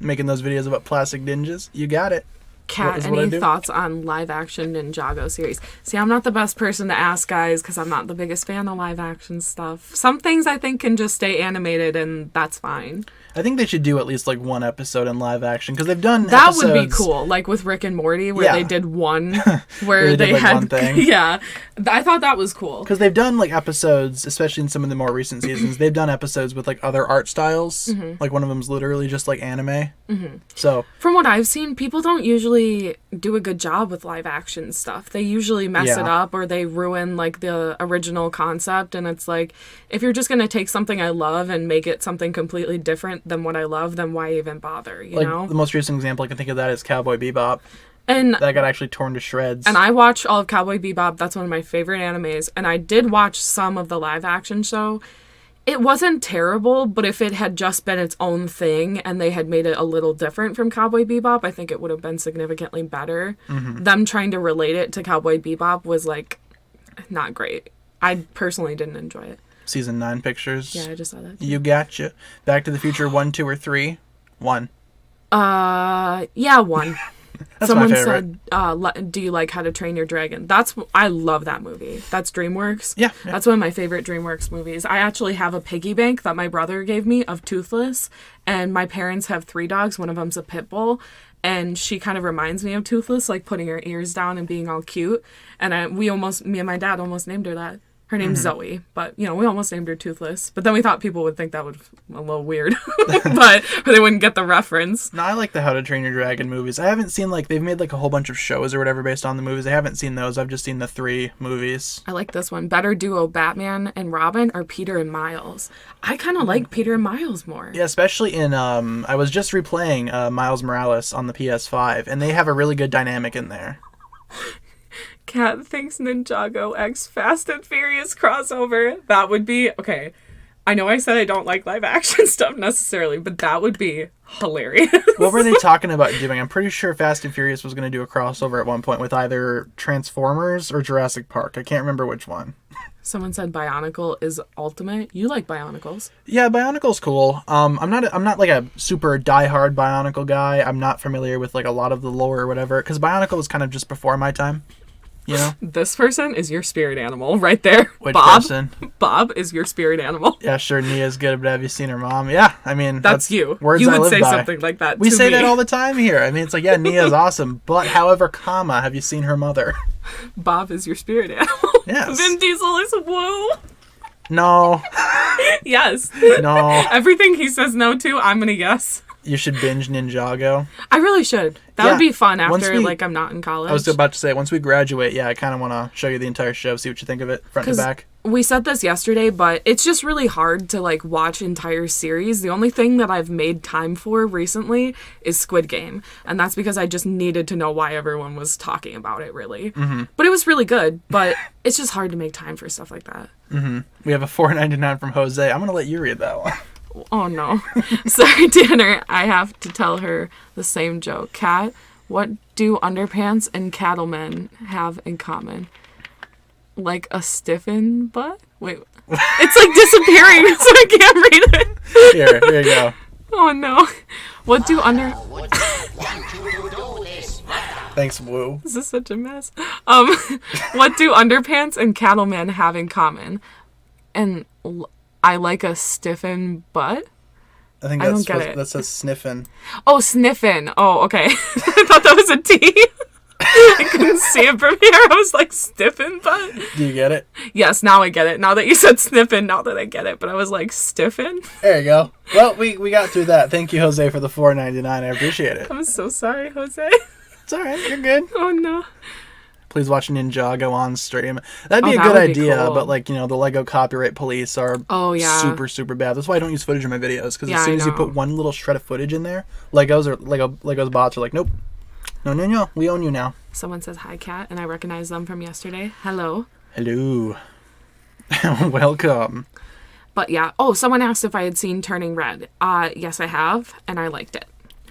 Making those videos about plastic ninjas. You got it. Kat, is what I any do. thoughts on live action Ninjago series? See, I'm not the best person to ask, guys, because I'm not the biggest fan of live action stuff. Some things I think can just stay animated, and that's fine. I think they should do at least like one episode in live action because they've done That episodes... would be cool, like with Rick and Morty, where Yeah. they did one, where They they did, like, had one thing. Yeah, I thought that was cool. Because they've done like episodes, especially in some of the more recent seasons, they've done episodes with like other art styles. Mm-hmm. Like one of them's literally just like anime. Mm-hmm. So From what I've seen, people don't usually do a good job with live action stuff. They usually mess Yeah. it up or they ruin like the original concept. And it's like, if you're just going to take something I love and make it something completely different than what I love, then why even bother, you like know? the most recent example I can think of that is Cowboy Bebop. And That got actually torn to shreds. And I watch all of Cowboy Bebop. That's one of my favorite animes. And I did watch some of the live action show. It wasn't terrible, but if it had just been its own thing and they had made it a little different from Cowboy Bebop, I think it would have been significantly better. Mm-hmm. Them trying to relate it to Cowboy Bebop was, like, not great. I personally didn't enjoy it. Season 9 pictures. Yeah, I just saw that. You gotcha. Back to the Future 1, 2, or 3? 1. Yeah, one. That's Someone my favorite. said, do you like How to Train Your Dragon? I love that movie. That's DreamWorks. Yeah. That's one of my favorite DreamWorks movies. I actually have a piggy bank that my brother gave me of Toothless, and my parents have 3 dogs. One of them's a pit bull, and she kind of reminds me of Toothless, like putting her ears down and being all cute. And me and my dad almost named her that. Her name's Zoe, but, we almost named her Toothless. But then we thought people would think that would a little weird, but or they wouldn't get the reference. No, I like the How to Train Your Dragon movies. I haven't seen, like, they've made, like, a whole bunch of shows or whatever based on the movies. I haven't seen those. I've just seen the 3 movies. I like this one. Better duo, Batman and Robin, or Peter and Miles? I kind of like Peter and Miles more. Yeah, especially in, I was just replaying Miles Morales on the PS5, and they have a really good dynamic in there. Kat thinks Ninjago X Fast and Furious crossover. That would be... Okay, I know I said I don't like live action stuff necessarily, but that would be hilarious. What were they talking about doing? I'm pretty sure Fast and Furious was going to do a crossover at one point with either Transformers or Jurassic Park. I can't remember which one. Someone said Bionicle is ultimate. You like Bionicles. Yeah, Bionicle's cool. I'm not like a super diehard Bionicle guy. I'm not familiar with like a lot of the lore or whatever, because Bionicle was kind of just before my time. You know? This person is your spirit animal right there. Which Bob. person? Bob is your spirit animal. Yeah, sure, Nia's good, but have you seen her mom? Yeah, I mean... That's you. Words You I would live say by. something like that We to say me. that all the time here. I mean, it's like, yeah, Nia's awesome, but however, comma, have you seen her mother? Bob is your spirit animal. Yes. Vin Diesel is woo. No. Yes. No. Everything he says no to, I'm going to guess. You should binge Ninjago. I really should. That Yeah. would be fun Once after, we- I'm not in college. I was about to say, once we graduate, yeah, I kind of want to show you the entire show, see what you think of it, front to 'Cause back. We said this yesterday, but it's just really hard to, watch entire series. The only thing that I've made time for recently is Squid Game. And that's because I just needed to know why everyone was talking about it, really. Mm-hmm. But it was really good. But it's just hard to make time for stuff like that. We have a $4.99 from Jose. I'm going to let you read that one. Oh, no. Sorry, Tanner. I have to tell her the same joke. Kat, what do underpants and cattlemen have in common? Like a stiffened butt? Wait. It's disappearing, so I can't read it. Here you go. Oh, no. What do What you do this, brother? Thanks, Woo. This is such a mess. What do underpants and cattlemen have in common? And I like a stiffened butt? I think I don't get that's it. that says sniffing. Oh, sniffin'. Oh, okay. I thought that was a T. I couldn't see it from here. I was like, stiffin' butt? Do you get it? Yes, now I get it. Now that you said sniffin', now that I get it. But I was like, stiffin'? There you go. Well, we got through that. Thank you, Jose, for the $4.99. I appreciate it. I'm so sorry, Jose. It's all right. You're good. Oh, no. Please watch Ninjago on stream. That'd be Oh, a that good would be idea, cool. but the Lego copyright police are Oh, yeah. super, super bad. That's why I don't use footage in my videos, because Yeah, as soon I as you know. put one little shred of footage in there, Lego's bots are like, nope. No, we own you now. Someone says hi, Kat, and I recognize them from yesterday. Hello. Hello. Welcome. But yeah. Oh, someone asked if I had seen Turning Red. Yes, I have, and I liked it.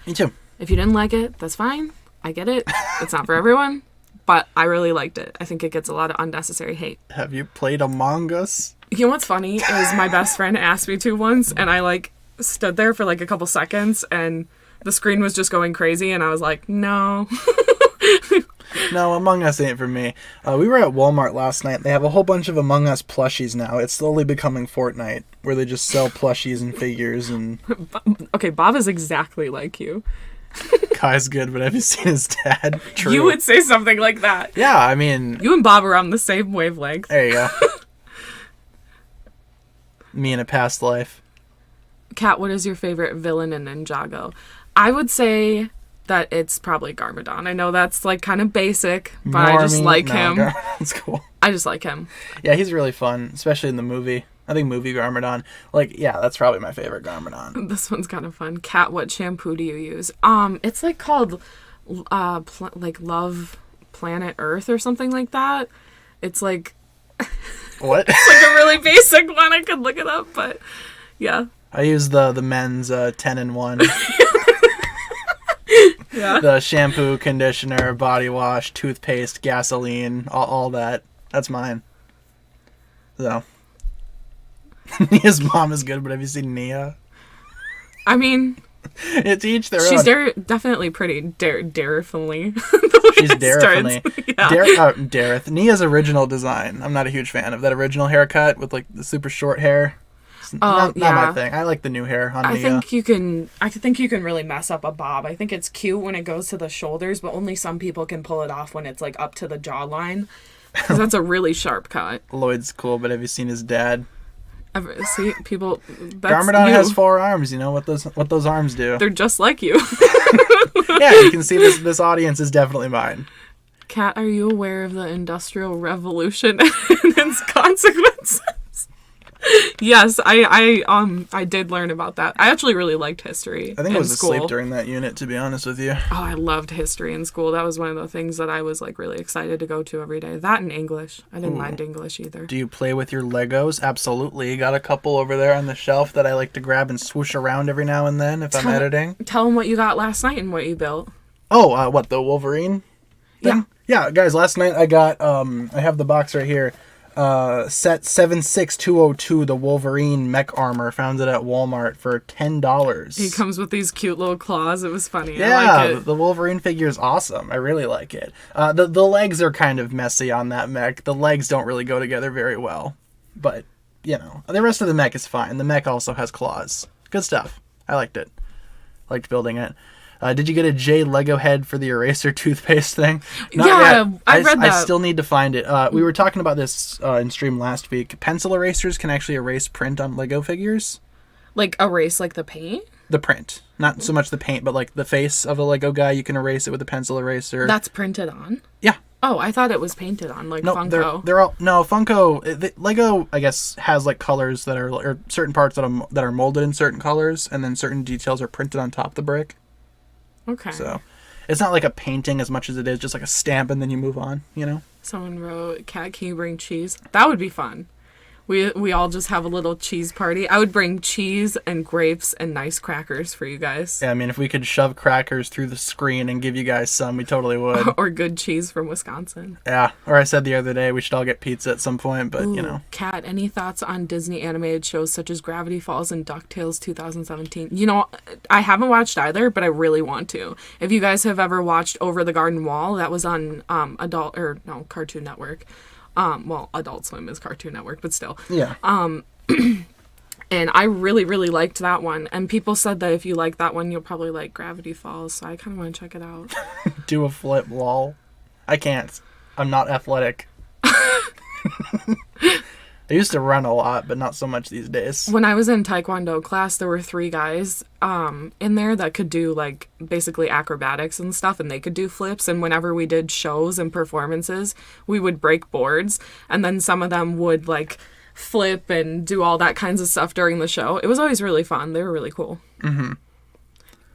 Me too. If you didn't like it, that's fine. I get it. It's not for everyone, but I really liked it. I think it gets a lot of unnecessary hate. Have you played Among Us? You know what's funny is my best friend asked me to once, and I stood there for a couple seconds, and the screen was just going crazy, and I was like, no. No, Among Us ain't for me. We were at Walmart last night. They have a whole bunch of Among Us plushies now. It's slowly becoming Fortnite, where they just sell plushies and figures. And Okay, Bob is exactly like you. Kai's good, but have you seen his dad? True. You would say something like that. Yeah, I mean... You and Bob are on the same wavelength. There you go. Me in a past life. Kat, what is your favorite villain in Ninjago? I would say that it's probably Garmadon. I know that's like kind of basic, but I just like him. That's cool. I just like him. Yeah, he's really fun, especially in the movie. I think movie Garmadon. Like, yeah, that's probably my favorite Garmadon. This one's kind of fun. Kat, what shampoo do you use? It's like called like Love Planet Earth or something like that. It's like What? it's like a really basic one. I could look it up, but yeah. I use the men's 10-in-1. Yeah. The shampoo, conditioner, body wash, toothpaste, gasoline, all that. That's mine. So. Nia's mom is good, but have you seen Nia? I mean, It's each their she's own. definitely pretty darefully. She's Dareth. Yeah. Dareth. Nia's original design. I'm not a huge fan of that original haircut with like the super short hair. It's not my thing. I like the new hair on Nia. I think you can really mess up a bob. I think it's cute when it goes to the shoulders, but only some people can pull it off when it's like up to the jawline. Because that's a really sharp cut. Lloyd's cool, but have you seen his dad? See, people. Garmadon has 4 arms. You know what those arms do? They're just like you. Yeah, you can see this audience is definitely mine. Kat, are you aware of the Industrial Revolution and its consequences? Yes, I did learn about that. I actually really liked history. I think I was school. asleep during that unit, to be honest with you. Oh, I loved history in school. That was one of the things that I was like really excited to go to every day. That and English. I didn't mind English either. Do you play with your Legos? Absolutely. Got a couple over there on the shelf that I like to grab and swoosh around every now and then if I'm editing. Tell them what you got last night and what you built. Oh, what, the Wolverine thing? Yeah, guys, last night I got, I have the box right here. Set 76202, the Wolverine mech armor, found it at Walmart for $10. He comes with these cute little claws. It was funny. Yeah, I like it. the Wolverine figure is awesome. I really like it. The legs are kind of messy on that mech. The legs don't really go together very well. But, you know, the rest of the mech is fine. The mech also has claws. Good stuff. I liked it. Liked building it. Did you get a J Lego head for the eraser toothpaste thing? Not yeah, yet. I read that. I still need to find it. We were talking about this in stream last week. Pencil erasers can actually erase print on Lego figures. Like erase like the paint? The print. Not so much the paint, but like the face of a Lego guy, you can erase it with a pencil eraser. That's printed on? Yeah. Oh, I thought it was painted on, like No, Funko. they're all no Funko. Lego, I guess, has like colors that are or certain parts that are molded in certain colors, and then certain details are printed on top of the brick. Okay. So, it's not like a painting as much as it is just like a stamp, and then you move on. You know. Someone wrote, "Cat, can you bring cheese?" That would be fun. We all just have a little cheese party. I would bring cheese and grapes and nice crackers for you guys. Yeah, I mean, if we could shove crackers through the screen and give you guys some, we totally would. Or good cheese from Wisconsin. Yeah. Or I said the other day we should all get pizza at some point, but you know. Kat, any thoughts on Disney animated shows such as Gravity Falls and DuckTales 2017? You know, I haven't watched either, but I really want to. If you guys have ever watched Over the Garden Wall, that was on Cartoon Network. Well, Adult Swim is Cartoon Network, but still. Yeah. And I really, really liked that one. And people said that if you like that one, you'll probably like Gravity Falls. So I kind of want to check it out. Do a flip, lol. I can't. I'm not athletic. I used to run a lot, but not so much these days. When I was in Taekwondo class, there were 3 guys in there that could do like basically acrobatics and stuff, and they could do flips. And whenever we did shows and performances, we would break boards, and then some of them would like flip and do all that kinds of stuff during the show. It was always really fun. They were really cool. Mm-hmm.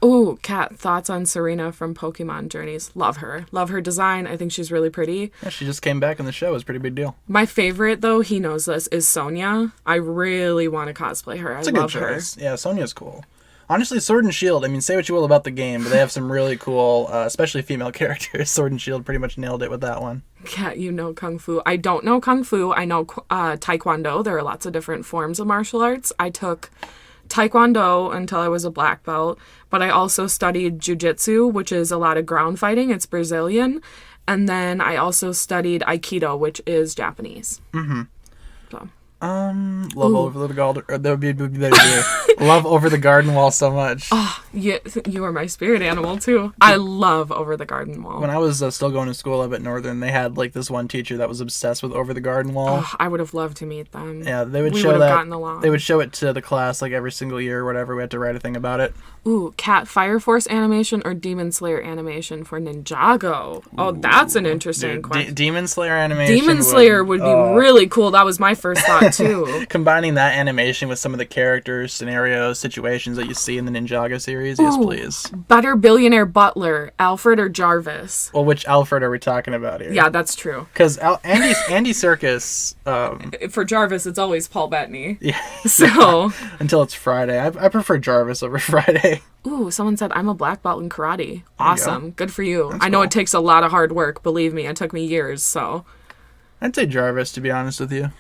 Ooh, Kat, thoughts on Serena from Pokemon Journeys? Love her. Love her design. I think she's really pretty. Yeah, she just came back in the show. It was a pretty big deal. My favorite, though, he knows this, is Sonia. I really want to cosplay her. It's a love good her. choice. Yeah, Sonia's cool. Honestly, Sword and Shield, I mean, say what you will about the game, but they have some really cool, especially female characters. Sword and Shield pretty much nailed it with that one. Kat, you know Kung Fu. I don't know Kung Fu. I know Taekwondo. There are lots of different forms of martial arts. I took Taekwondo until I was a black belt, but I also studied Jiu-Jitsu, which is a lot of ground fighting. It's Brazilian. And then I also studied Aikido, which is Japanese. Mm-hmm. So. Love over the garden. Love over the garden wall so much. Oh, you are my spirit animal too. I love Over the Garden Wall. When I was still going to school up at Northern, they had like this one teacher that was obsessed with Over the Garden Wall. Oh, I would have loved to meet them. Yeah, they would we show would that. Have gotten along. They would show it to the class like every single year or whatever. We had to write a thing about it. Ooh, Cat Fire Force animation or Demon Slayer animation for Ninjago? Oh, that's an interesting question. Demon Slayer animation. Demon Slayer would be really cool. That was my first thought too. Combining that animation with some of the characters, scenarios, situations that you see in the Ninjago series. Yes, please. Better billionaire butler, Alfred or Jarvis? Well, which Alfred are we talking about here? Yeah, that's true. Because Andy Serkis. For Jarvis, it's always Paul Bettany. Yeah. So. Until it's Friday. I prefer Jarvis over Friday. Ooh, someone said I'm a black belt in karate. Awesome. Good for you. That's I know cool. It takes a lot of hard work. Believe me, it took me years, so. I'd say Jarvis, to be honest with you.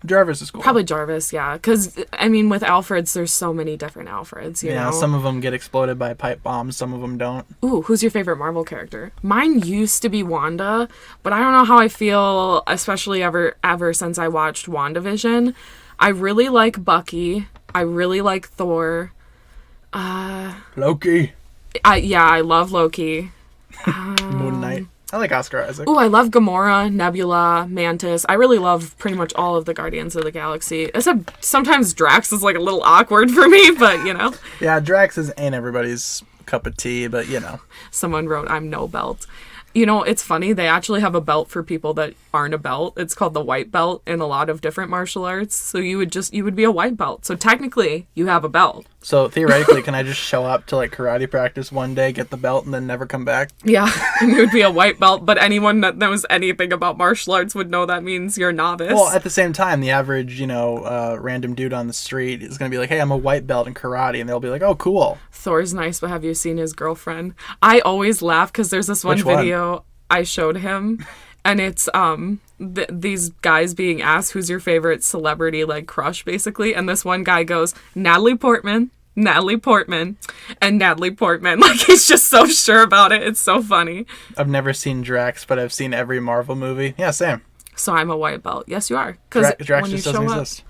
Jarvis is cool. Probably Jarvis, yeah. Because, I mean, with Alfreds, there's so many different Alfreds, you know? Some of them get exploded by pipe bombs, some of them don't. Ooh, who's your favorite Marvel character? Mine used to be Wanda, but I don't know how I feel, especially ever since I watched WandaVision. I really like Bucky. I really like Thor. Loki. I love Loki. Moon Knight. I like Oscar Isaac. Ooh, I love Gamora, Nebula, Mantis. I really love pretty much all of the Guardians of the Galaxy. Except sometimes Drax is like a little awkward for me, but you know. Yeah, Drax ain't everybody's cup of tea, but you know. Someone wrote, I'm no belt. You know, it's funny. They actually have a belt for people that aren't a belt. It's called the white belt in a lot of different martial arts. So you would be a white belt. So technically, you have a belt. So theoretically, can I just show up to like karate practice one day, get the belt, and then never come back? Yeah, and you would be a white belt. But anyone that knows anything about martial arts would know that means you're a novice. Well, at the same time, the average, random dude on the street is going to be like, hey, I'm a white belt in karate. And they'll be like, oh, cool. Thor's nice, but have you seen his girlfriend? I always laugh because there's this one video I showed him. And it's these guys being asked who's your favorite celebrity, like crush, basically. And this one guy goes, Natalie Portman, and Natalie Portman. Like, he's just so sure about it. It's so funny. I've never seen Drax, but I've seen every Marvel movie. Yeah, same. So I'm a white belt. Yes, you are. Because Drax just doesn't exist.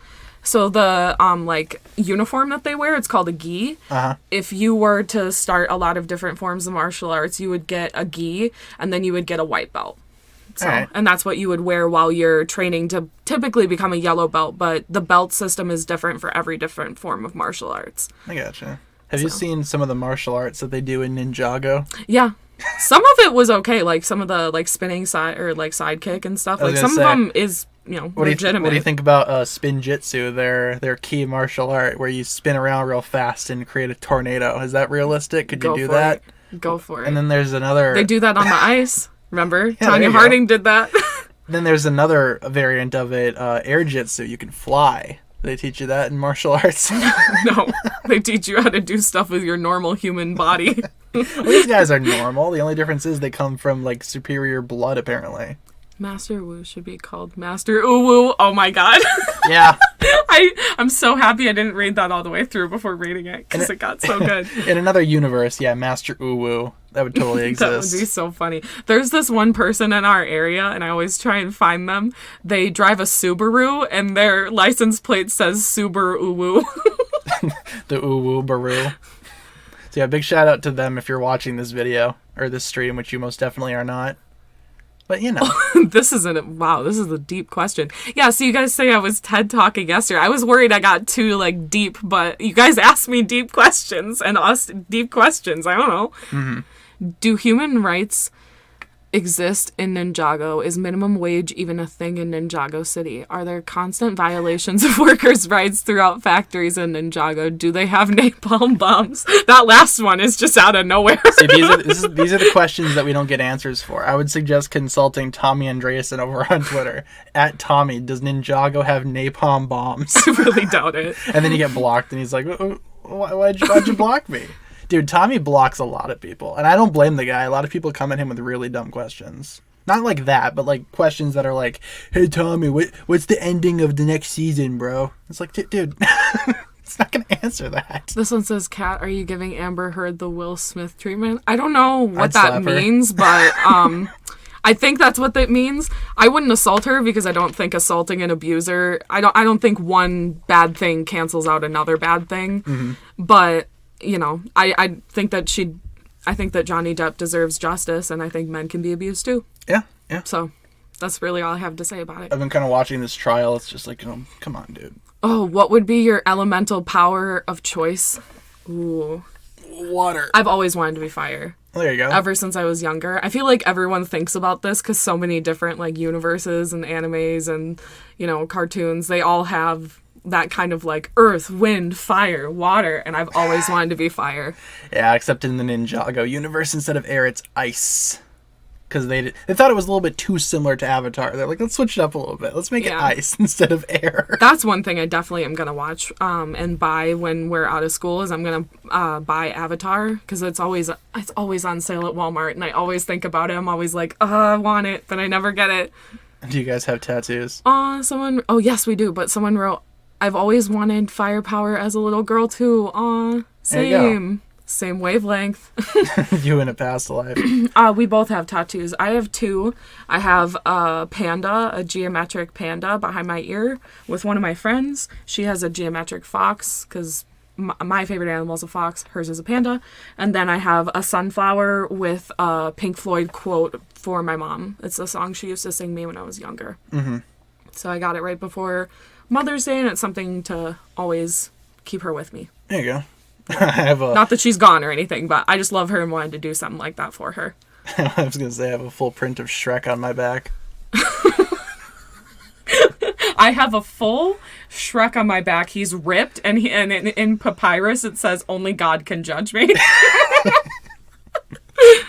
So the uniform that they wear, it's called a gi. Uh-huh. If you were to start a lot of different forms of martial arts, you would get a gi, and then you would get a white belt. So, right. And that's what you would wear while you're training to typically become a yellow belt, but the belt system is different for every different form of martial arts. I gotcha. Have you seen some of the martial arts that they do in Ninjago? Yeah. Some of it was okay, like some of the like spinning side or like side kick and stuff. Like some of them is, legitimate. What do you think about spin jitsu, their key martial art where you spin around real fast and create a tornado? Is that realistic? Could you do that? Go for it. And then there's another... They do that on the ice. Remember? Yeah, Tanya Harding did that. Then there's another variant of it, air jitsu. You can fly. They teach you that in martial arts. No, they teach you how to do stuff with your normal human body. Well, these guys are normal. The only difference is they come from like superior blood, apparently. Master Wu should be called Master Uwu. Oh my god. Yeah. I'm so happy I didn't read that all the way through before reading it because it got so good. In another universe, yeah, Master Uwu. That would totally exist. That would be so funny. There's this one person in our area, and I always try and find them. They drive a Subaru, and their license plate says Subaru Uwu. The Uwu Baru. So yeah, big shout out to them if you're watching this video, or this stream, which you most definitely are not. But you know. This is a deep question. Yeah, so you guys say I was TED Talking yesterday. I was worried I got too deep, but you guys asked me deep questions and us deep questions. I don't know. Mm-hmm. Do human rights exist in Ninjago? Is minimum wage even a thing in Ninjago City? Are there constant violations of workers' rights throughout factories in Ninjago? Do they have napalm bombs? That last one is just out of nowhere. See, these are the questions that we don't get answers for. I would suggest consulting Tommy Andreasen over on Twitter. At Tommy, does Ninjago have napalm bombs? I really doubt it. And then you get blocked, and he's like, why'd you block me? Dude, Tommy blocks a lot of people, and I don't blame the guy. A lot of people come at him with really dumb questions. Not like that, but like questions that are like, hey, Tommy, what's the ending of the next season, bro? It's like, dude, it's not going to answer that. This one says, Kat, are you giving Amber Heard the Will Smith treatment? I don't know what that means, but I think that's what that means. I wouldn't assault her because I don't think assaulting an abuser. I don't think one bad thing cancels out another bad thing. But I think that Johnny Depp deserves justice, and I think men can be abused too. Yeah. So that's really all I have to say about it. I've been kind of watching this trial. It's just like, come on, dude. Oh, what would be your elemental power of choice? Ooh. Water. I've always wanted to be fire. There you go. Ever since I was younger. I feel like everyone thinks about this because so many different like universes and animes and, cartoons, they all have that kind of like earth, wind, fire, water, and I've always wanted to be fire. Yeah, except in the Ninjago universe, instead of air, it's ice. Because they thought it was a little bit too similar to Avatar. They're like, let's switch it up a little bit. Let's make it ice instead of air. That's one thing I definitely am going to watch and buy when we're out of school is I'm going to buy Avatar because it's always on sale at Walmart, and I always think about it. I'm always like, I want it, but I never get it. Do you guys have tattoos? Oh, yes, we do. But someone wrote, I've always wanted firepower as a little girl, too. Same. Same wavelength. You in a past life. We both have tattoos. I have two. I have a panda, a geometric panda behind my ear with one of my friends. She has a geometric fox because my favorite animal is a fox. Hers is a panda. And then I have a sunflower with a Pink Floyd quote for my mom. It's a song she used to sing me when I was younger. So I got it right before Mother's Day, and it's something to always keep her with me. There you go. Not that she's gone or anything, but I just love her and wanted to do something like that for her. I was going to say I have a full print of Shrek on my back. I have a full Shrek on my back. He's ripped, and in papyrus it says, "Only God can judge me."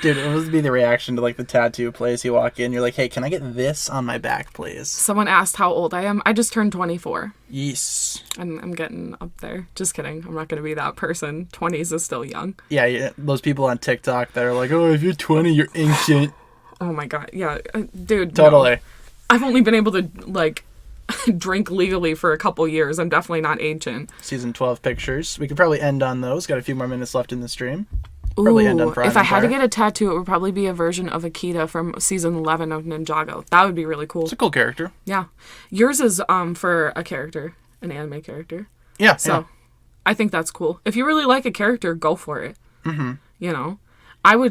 Dude, it must be the reaction to like the tattoo place. You walk in, you're like, hey, can I get this on my back, please? Someone asked how old I am. I just turned 24. Yes. I'm getting up there. Just kidding. I'm not going to be that person. 20s is still young. Yeah, those people on TikTok that are like, oh, if you're 20, you're ancient. Oh my God. Yeah. Dude. Totally. No. I've only been able to, like, drink legally for a couple years. I'm definitely not ancient. Season 12 pictures. We could probably end on those. Got a few more minutes left in the stream. Probably end on Pride if I had to Empire. get a tattoo, it would probably be a version of Akita from season 11 of Ninjago. That would be really cool. It's a cool character. Yeah. Yours is for a character, an anime character. Yeah. So I think that's cool. If you really like a character, go for it.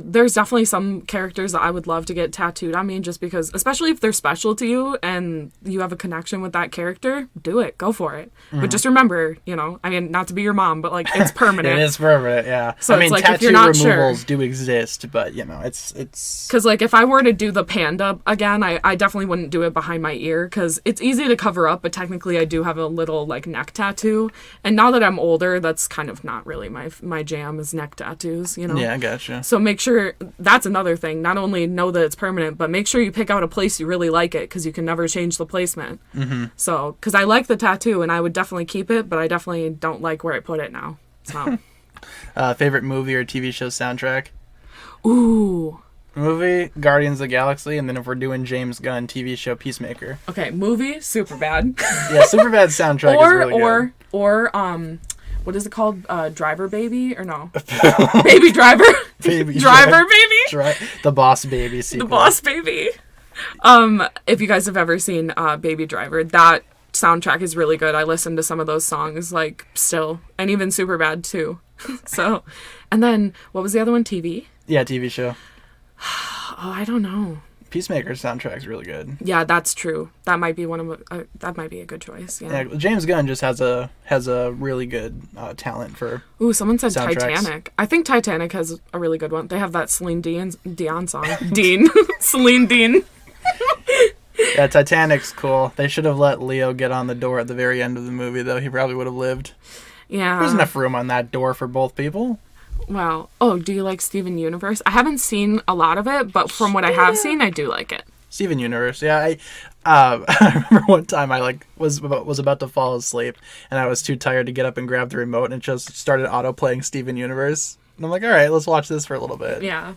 There's definitely some characters that I would love to get tattooed on me just because, especially if they're special to you and you have a connection with that character, do it. Go for it. But just remember, not to be your mom, but like it's permanent. It is permanent, yeah. So it's like, tattoo if you're not removals do exist, but it's because like if I were to do the panda again, I definitely wouldn't do it behind my ear because it's easy to cover up, but technically I do have a little like neck tattoo, and now that I'm older, that's kind of not really my jam is neck tattoos. Yeah, I gotcha. So make sure, that's another thing, not only know that it's permanent, but make sure you pick out a place you really like it because you can never change the placement. So because I like the tattoo and I would definitely keep it, but I definitely don't like where I put it now. So favorite movie or TV show soundtrack? Ooh. Movie, Guardians of the Galaxy, and then if we're doing James Gunn, TV show, Peacemaker. Okay, movie, Superbad. Yeah, Superbad soundtrack is really good. Or what is it called? Driver Baby? Or no? Baby Driver? Baby Driver Baby? The Boss Baby sequel. The Boss Baby. If you guys have ever seen Baby Driver, that soundtrack is really good. I listen to some of those songs, like, still. And even Superbad, too. So, and then, what was the other one? TV? Yeah, TV show. Oh, I don't know. Peacemaker soundtrack's really good. Yeah, that's true. That might be that might be a good choice. Yeah. James Gunn just has a really good talent for. Ooh, someone said soundtracks. Titanic. I think Titanic has a really good one. They have that Celine Dion song. Celine Dion. Yeah, Titanic's cool. They should have let Leo get on the door at the very end of the movie, though. He probably would have lived. Yeah. There's enough room on that door for both people. Wow. Oh, do you like Steven Universe? I haven't seen a lot of it, but from what I have seen, I do like it. Steven Universe, yeah. I remember one time I was about to fall asleep, and I was too tired to get up and grab the remote, and it just started auto-playing Steven Universe. And I'm like, all right, let's watch this for a little bit. Yeah.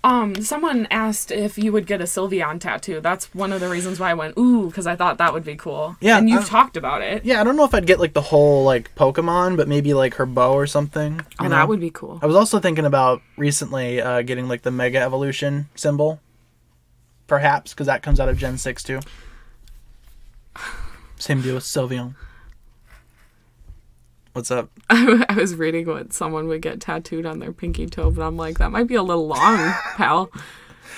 Someone asked if you would get a Sylveon tattoo. That's one of the reasons why I went, ooh, because I thought that would be cool. Yeah. And you've talked about it. Yeah, I don't know if I'd get, the whole, Pokemon, but maybe, her bow or something. Oh, that would be cool. I was also thinking about recently getting, the Mega Evolution symbol perhaps, because that comes out of Gen 6 too. Same deal with Sylveon. What's up? I was reading what someone would get tattooed on their pinky toe, but I'm like, that might be a little long, pal.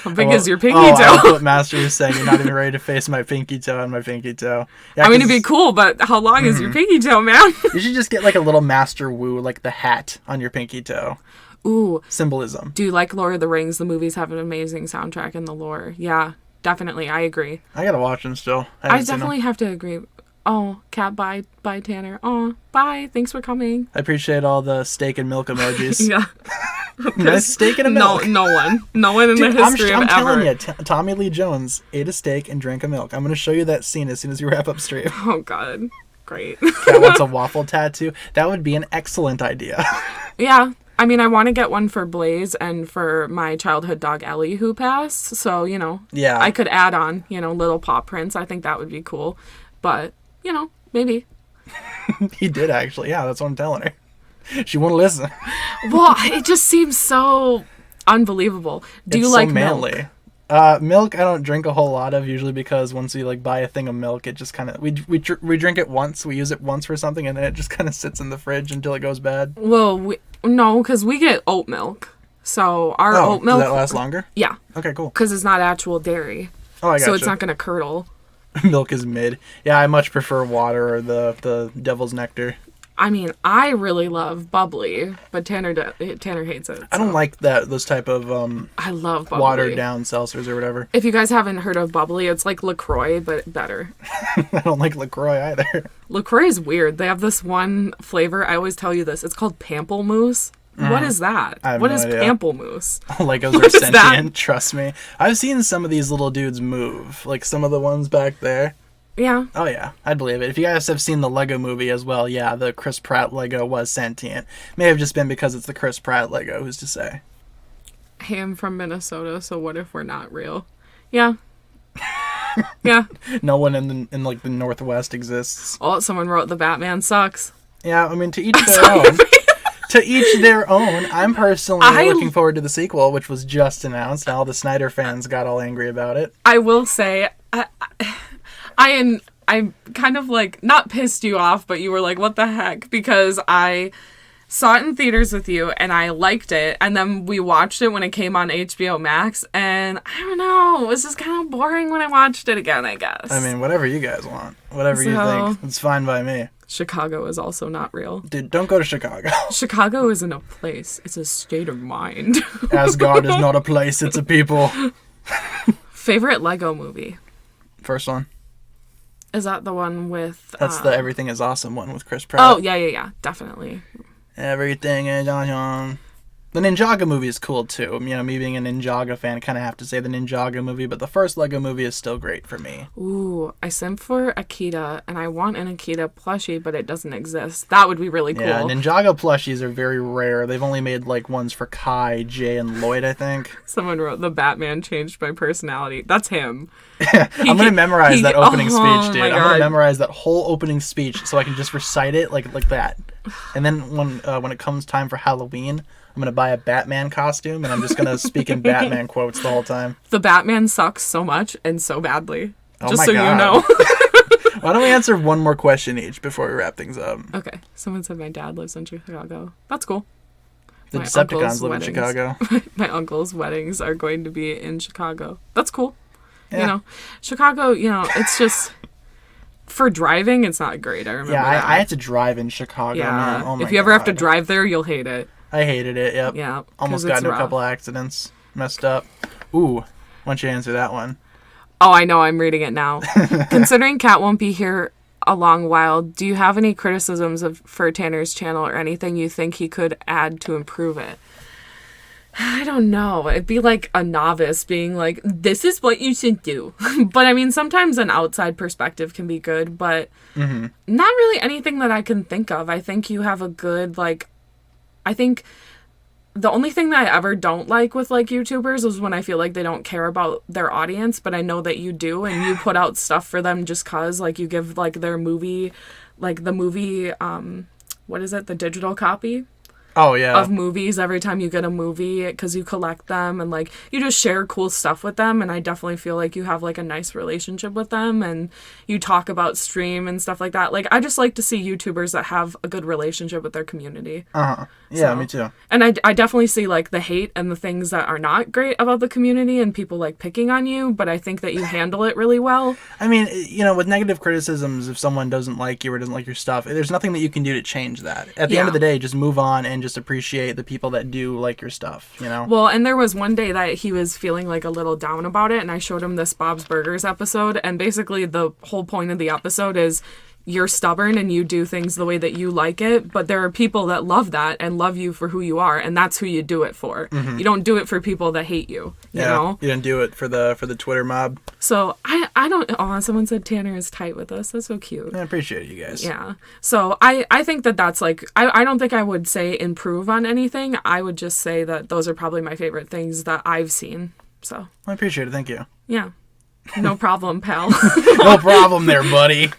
How big is your pinky toe? I like what Master was saying. You're not even ready to face my pinky toe on my pinky toe. Yeah, I mean, it'd be cool, but how long is your pinky toe, man? You should just get like a little Master Wu, like the hat on your pinky toe. Ooh. Symbolism. Do you like Lord of the Rings? The movies have an amazing soundtrack in the lore. Yeah, definitely. I agree. I gotta watch them still. I definitely have to agree. Oh, cat, bye, Tanner. Oh, bye. Thanks for coming. I appreciate all the steak and milk emojis. Yeah. Nice steak and a milk. No one in Dude, the history I'm of telling ever. you, Tommy Lee Jones ate a steak and drank a milk. I'm gonna show you that scene as soon as we wrap up stream. Oh God, great. Cat wants a waffle tattoo. That would be an excellent idea. Yeah. I mean, I want to get one for Blaze and for my childhood dog Ellie who passed. So, Yeah. I could add on, little paw prints. I think that would be cool. But, maybe. He did actually. Yeah, that's what I'm telling her. She won't listen. Well, it just seems so unbelievable. Do you like milk? Milk I don't drink a whole lot of, usually because once we buy a thing of milk, it just kind of we drink it once, we use it once for something, and then it just kind of sits in the fridge until it goes bad. Well, no, because we get oat milk. So our oat milk. Does that last longer? Yeah. Okay, cool. Because it's not actual dairy. Oh, I gotcha. So it's not going to curdle. Milk is mid. Yeah, I much prefer water or the devil's nectar. I mean, I really love bubbly, but Tanner hates it. So. I don't like those type of I love bubbly. watered down seltzers or whatever. If you guys haven't heard of bubbly, it's like LaCroix, but better. I don't like LaCroix either. LaCroix is weird. They have this one flavor. I always tell you this. It's called pamplemousse. What is that? I have what no is idea. pamplemousse? Legos are sentient, trust me. I've seen some of these little dudes move, like some of the ones back there. Yeah. Oh yeah, I believe it. If you guys have seen the Lego movie as well, yeah, the Chris Pratt Lego was sentient. May have just been because it's the Chris Pratt Lego, who's to say? Hey, I'm from Minnesota, so what if we're not real? Yeah. Yeah. No one in the Northwest exists. Oh, someone wrote the Batman sucks. Yeah, I mean, to each their own. To each their own. I'm personally looking forward to the sequel, which was just announced. All the Snyder fans got all angry about it. I will say, I kind of not pissed you off, but you were like, what the heck? Because I saw it in theaters with you and I liked it. And then we watched it when it came on HBO Max. And I don't know, it was just kind of boring when I watched it again, I guess. I mean, whatever you guys want. Whatever you think. It's fine by me. Chicago is also not real. Dude, don't go to Chicago. Chicago isn't a place. It's a state of mind. Asgard is not a place, it's a people. Favorite Lego movie? First one. Is that the one with... That's the Everything is Awesome one with Chris Pratt. Oh, yeah. Definitely. Everything is awesome. The Ninjago movie is cool, too. Me being a Ninjago fan, I kind of have to say the Ninjago movie, but the first Lego movie is still great for me. Ooh, I simp for Akita, and I want an Akita plushie, but it doesn't exist. That would be really cool. Yeah, Ninjago plushies are very rare. They've only made, ones for Kai, Jay, and Lloyd, I think. Someone wrote, the Batman changed my personality. That's him. I'm going to memorize that opening speech, dude. I'm going to God. memorize that whole opening speech so I can just recite it like that. And then when it comes time for Halloween, I'm going to buy a Batman costume, and I'm just going to speak in Batman quotes the whole time. The Batman sucks so much and so badly. Oh just my so God. you know. Why don't we answer one more question each before we wrap things up? Okay. Someone said my dad lives in Chicago. That's cool. The My Decepticons uncle's live in Chicago. My uncle's weddings are going to be in Chicago. That's cool. Yeah. Chicago, it's just... For driving, it's not great. I remember that. I had to drive in Chicago. Yeah. Man. Oh my if you ever have to God. drive there, you'll hate it. I hated it, yep. Yeah. Almost 'cause got it's into a rough. couple accidents. Messed up. Ooh, why don't you answer that one? Oh, I know. I'm reading it now. Considering Kat won't be here a long while, do you have any criticisms for Tanner's channel or anything you think he could add to improve it? I don't know. It'd be like a novice being like, this is what you should do. But I mean, sometimes an outside perspective can be good, but not really anything that I can think of. I think you have a good, I think the only thing that I ever don't like with YouTubers is when I feel like they don't care about their audience, but I know that you do, and you put out stuff for them just cause you give their movie, the movie, what is it? The digital copy. Oh, yeah. of movies every time you get a movie because you collect them and like you just share cool stuff with them, and I definitely feel like you have like a nice relationship with them and you talk about stream and stuff like that. Like I just like to see YouTubers that have a good relationship with their community. Uh-huh. Yeah, So- me too. And I definitely see like the hate and the things that are not great about the community and people like picking on you, but I think that you handle it really well. I mean, with negative criticisms, if someone doesn't like you or doesn't like your stuff, there's nothing that you can do to change that. At the end Yeah. of the day, just move on and just appreciate the people that do like your stuff, you know? Well, and there was one day that he was feeling like a little down about it, and I showed him this Bob's Burgers episode, and basically the whole point of the episode is you're stubborn and you do things the way that you like it, but there are people that love that and love you for who you are, and that's who you do it for. You don't do it for people that hate you, you know? You didn't do it for the Twitter mob. So I don't, oh, someone said Tanner is tight with us. That's so cute. I appreciate it, you guys. Yeah. So I think that that's like, I don't think I would say improve on anything. I would just say that those are probably my favorite things that I've seen. So, I appreciate it. Thank you. yeah. No problem, pal. No problem there, buddy.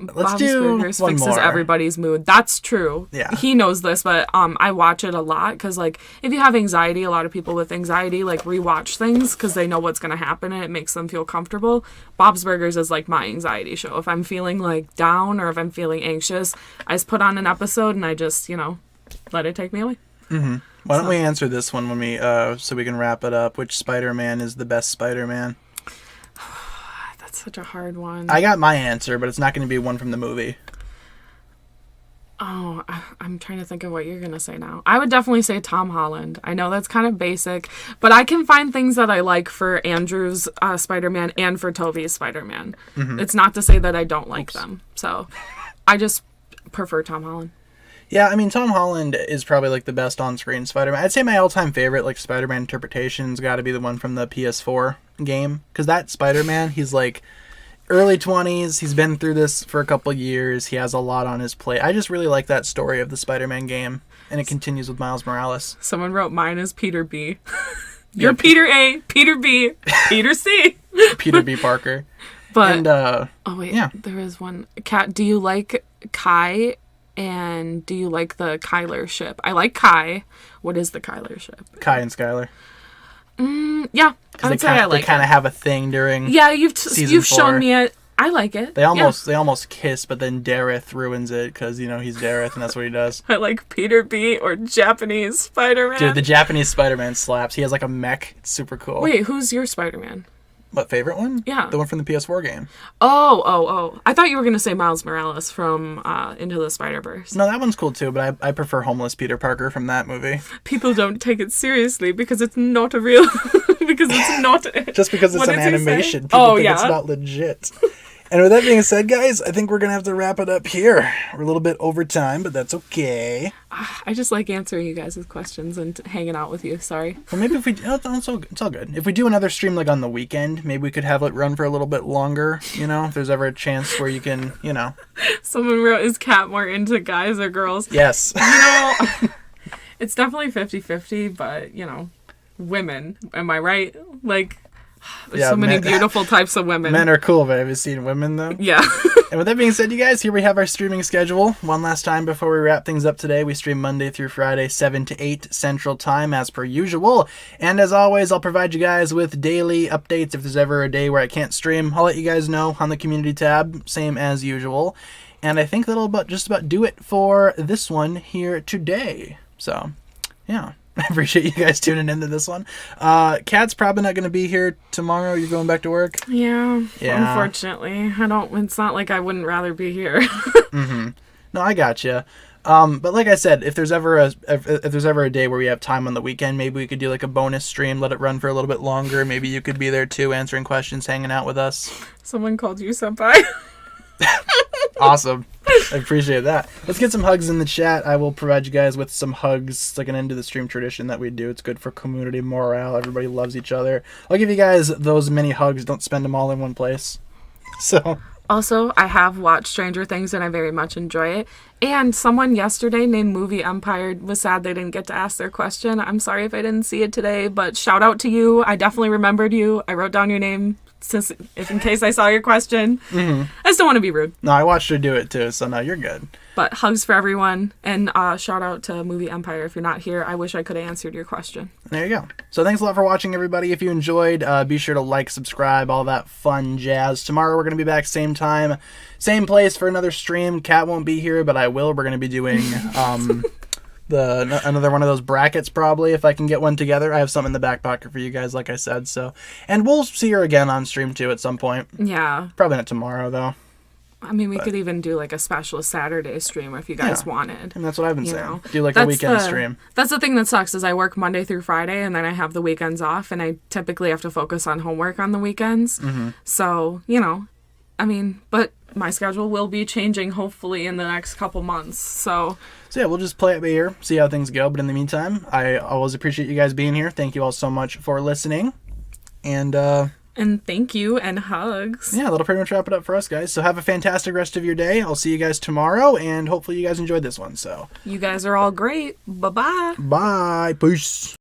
Let's Bob's do Burgers one fixes more. everybody's mood. That's true. Yeah. He knows this, but I watch it a lot because, like, if you have anxiety, a lot of people with anxiety, like, rewatch things because they know what's going to happen and it makes them feel comfortable. Bob's Burgers is, like, my anxiety show. If I'm feeling, like, down or if I'm feeling anxious, I just put on an episode and I just, let it take me away. Why don't we answer this one when we so we can wrap it up? Which Spider-Man is the best Spider-Man? That's such a hard one. I got my answer, but it's not going to be one from the movie. Oh, I'm trying to think of what you're going to say now. I would definitely say Tom Holland. I know that's kind of basic, but I can find things that I like for Andrew's Spider-Man and for Tobey's Spider-Man. It's not to say that I don't like them. So I just prefer Tom Holland. Yeah, I mean, Tom Holland is probably, like, the best on-screen Spider-Man. I'd say my all-time favorite, like, Spider-Man interpretation's got to be the one from the PS4 game. Because that Spider-Man, he's, like, early 20s. He's been through this for a couple years. He has a lot on his plate. I just really like that story of the Spider-Man game. And it continues with Miles Morales. Someone wrote mine as Peter B. You're Peter A, Peter B, Peter C. Peter B. Parker. But, And, oh, wait, yeah. there is one. Kat, do you like Kai? And do you like the Skyler ship? I like Kai. What is the Skyler ship? Kai and Skyler. Yeah, I would say I like They kind it. of have a thing during... Yeah, you've Season shown 4. me it. I like it. They Yeah. almost kiss, but then Dareth ruins it because, he's Dareth and that's what he does. I like Peter B or Japanese Spider-Man. Dude, the Japanese Spider-Man slaps. He has like a mech. It's super cool. Wait, who's your Spider-Man? What, favorite one? Yeah. The one from the PS4 game. Oh. I thought you were going to say Miles Morales from Into the Spider-Verse. No, that one's cool too, but I prefer homeless Peter Parker from that movie. People don't take it seriously because it's not a real... because it's not... Just because it's What an did he say? animation, people Oh, think yeah. it's not legit. And with that being said, guys, I think we're going to have to wrap it up here. We're a little bit over time, but that's okay. I just like answering you guys' questions and hanging out with you. Sorry. Well, maybe if we... it's all good. If we do another stream like on the weekend, maybe we could have it run for a little bit longer, if there's ever a chance where you can, Someone wrote, is Kat more into guys or girls? Yes. It's definitely 50-50, but, women. Am I right? Like, there's Yeah, so many men- beautiful types of women. Men are cool, but have you seen women, though? Yeah. And with that being said, you guys, here we have our streaming schedule. One last time before we wrap things up today, we stream Monday through Friday, 7 to 8 Central Time, as per usual. And as always, I'll provide you guys with daily updates. If there's ever a day where I can't stream, I'll let you guys know on the community tab, same as usual. And I think that'll just about do it for this one here today. So, yeah. I appreciate you guys tuning into this one. Kat's probably not going to be here tomorrow. You're going back to work? Yeah. Yeah. Unfortunately. It's not like I wouldn't rather be here. No, I gotcha. But like I said, if there's ever a day where we have time on the weekend, maybe we could do like a bonus stream, let it run for a little bit longer. Maybe you could be there too, answering questions, hanging out with us. Someone called you senpai. Awesome. I appreciate that. Let's get some hugs in the chat. I will provide you guys with some hugs. It's like an end to the stream tradition that we do. It's good for community morale. Everybody loves each other. I'll give you guys those many hugs. Don't spend them all in one place. So... Also, I have watched Stranger Things and I very much enjoy it. And someone yesterday named Movie Empire was sad they didn't get to ask their question. I'm sorry if I didn't see it today, but shout out to you. I definitely remembered you. I wrote down your name since if in case I saw your question. I just don't want to be rude. No, I watched her do it too, so no, you're good. But hugs for everyone, and shout out to Movie Empire. If you're not here, I wish I could have answered your question. There you go. So thanks a lot for watching, everybody. If you enjoyed, be sure to like, subscribe, all that fun jazz. Tomorrow we're going to be back same time, same place for another stream. Kat won't be here, but I will. We're going to be doing another one of those brackets probably, if I can get one together. I have something in the back pocket for you guys, like I said. So, and we'll see her again on stream too at some point. Yeah. Probably not tomorrow though. I mean, we could even do like a special Saturday stream if you guys wanted. And that's what I've been saying. know. Do like a weekend stream. That's the thing that sucks is I work Monday through Friday and then I have the weekends off and I typically have to focus on homework on the weekends. So, I mean, but my schedule will be changing hopefully in the next couple months. So yeah, we'll just play it by ear, see how things go. But in the meantime, I always appreciate you guys being here. Thank you all so much for listening. And thank you and hugs. yeah, that'll pretty much wrap it up for us, guys. So have a fantastic rest of your day. I'll see you guys tomorrow, and hopefully you guys enjoyed this one. So You guys are all great. Bye-bye. bye. Peace.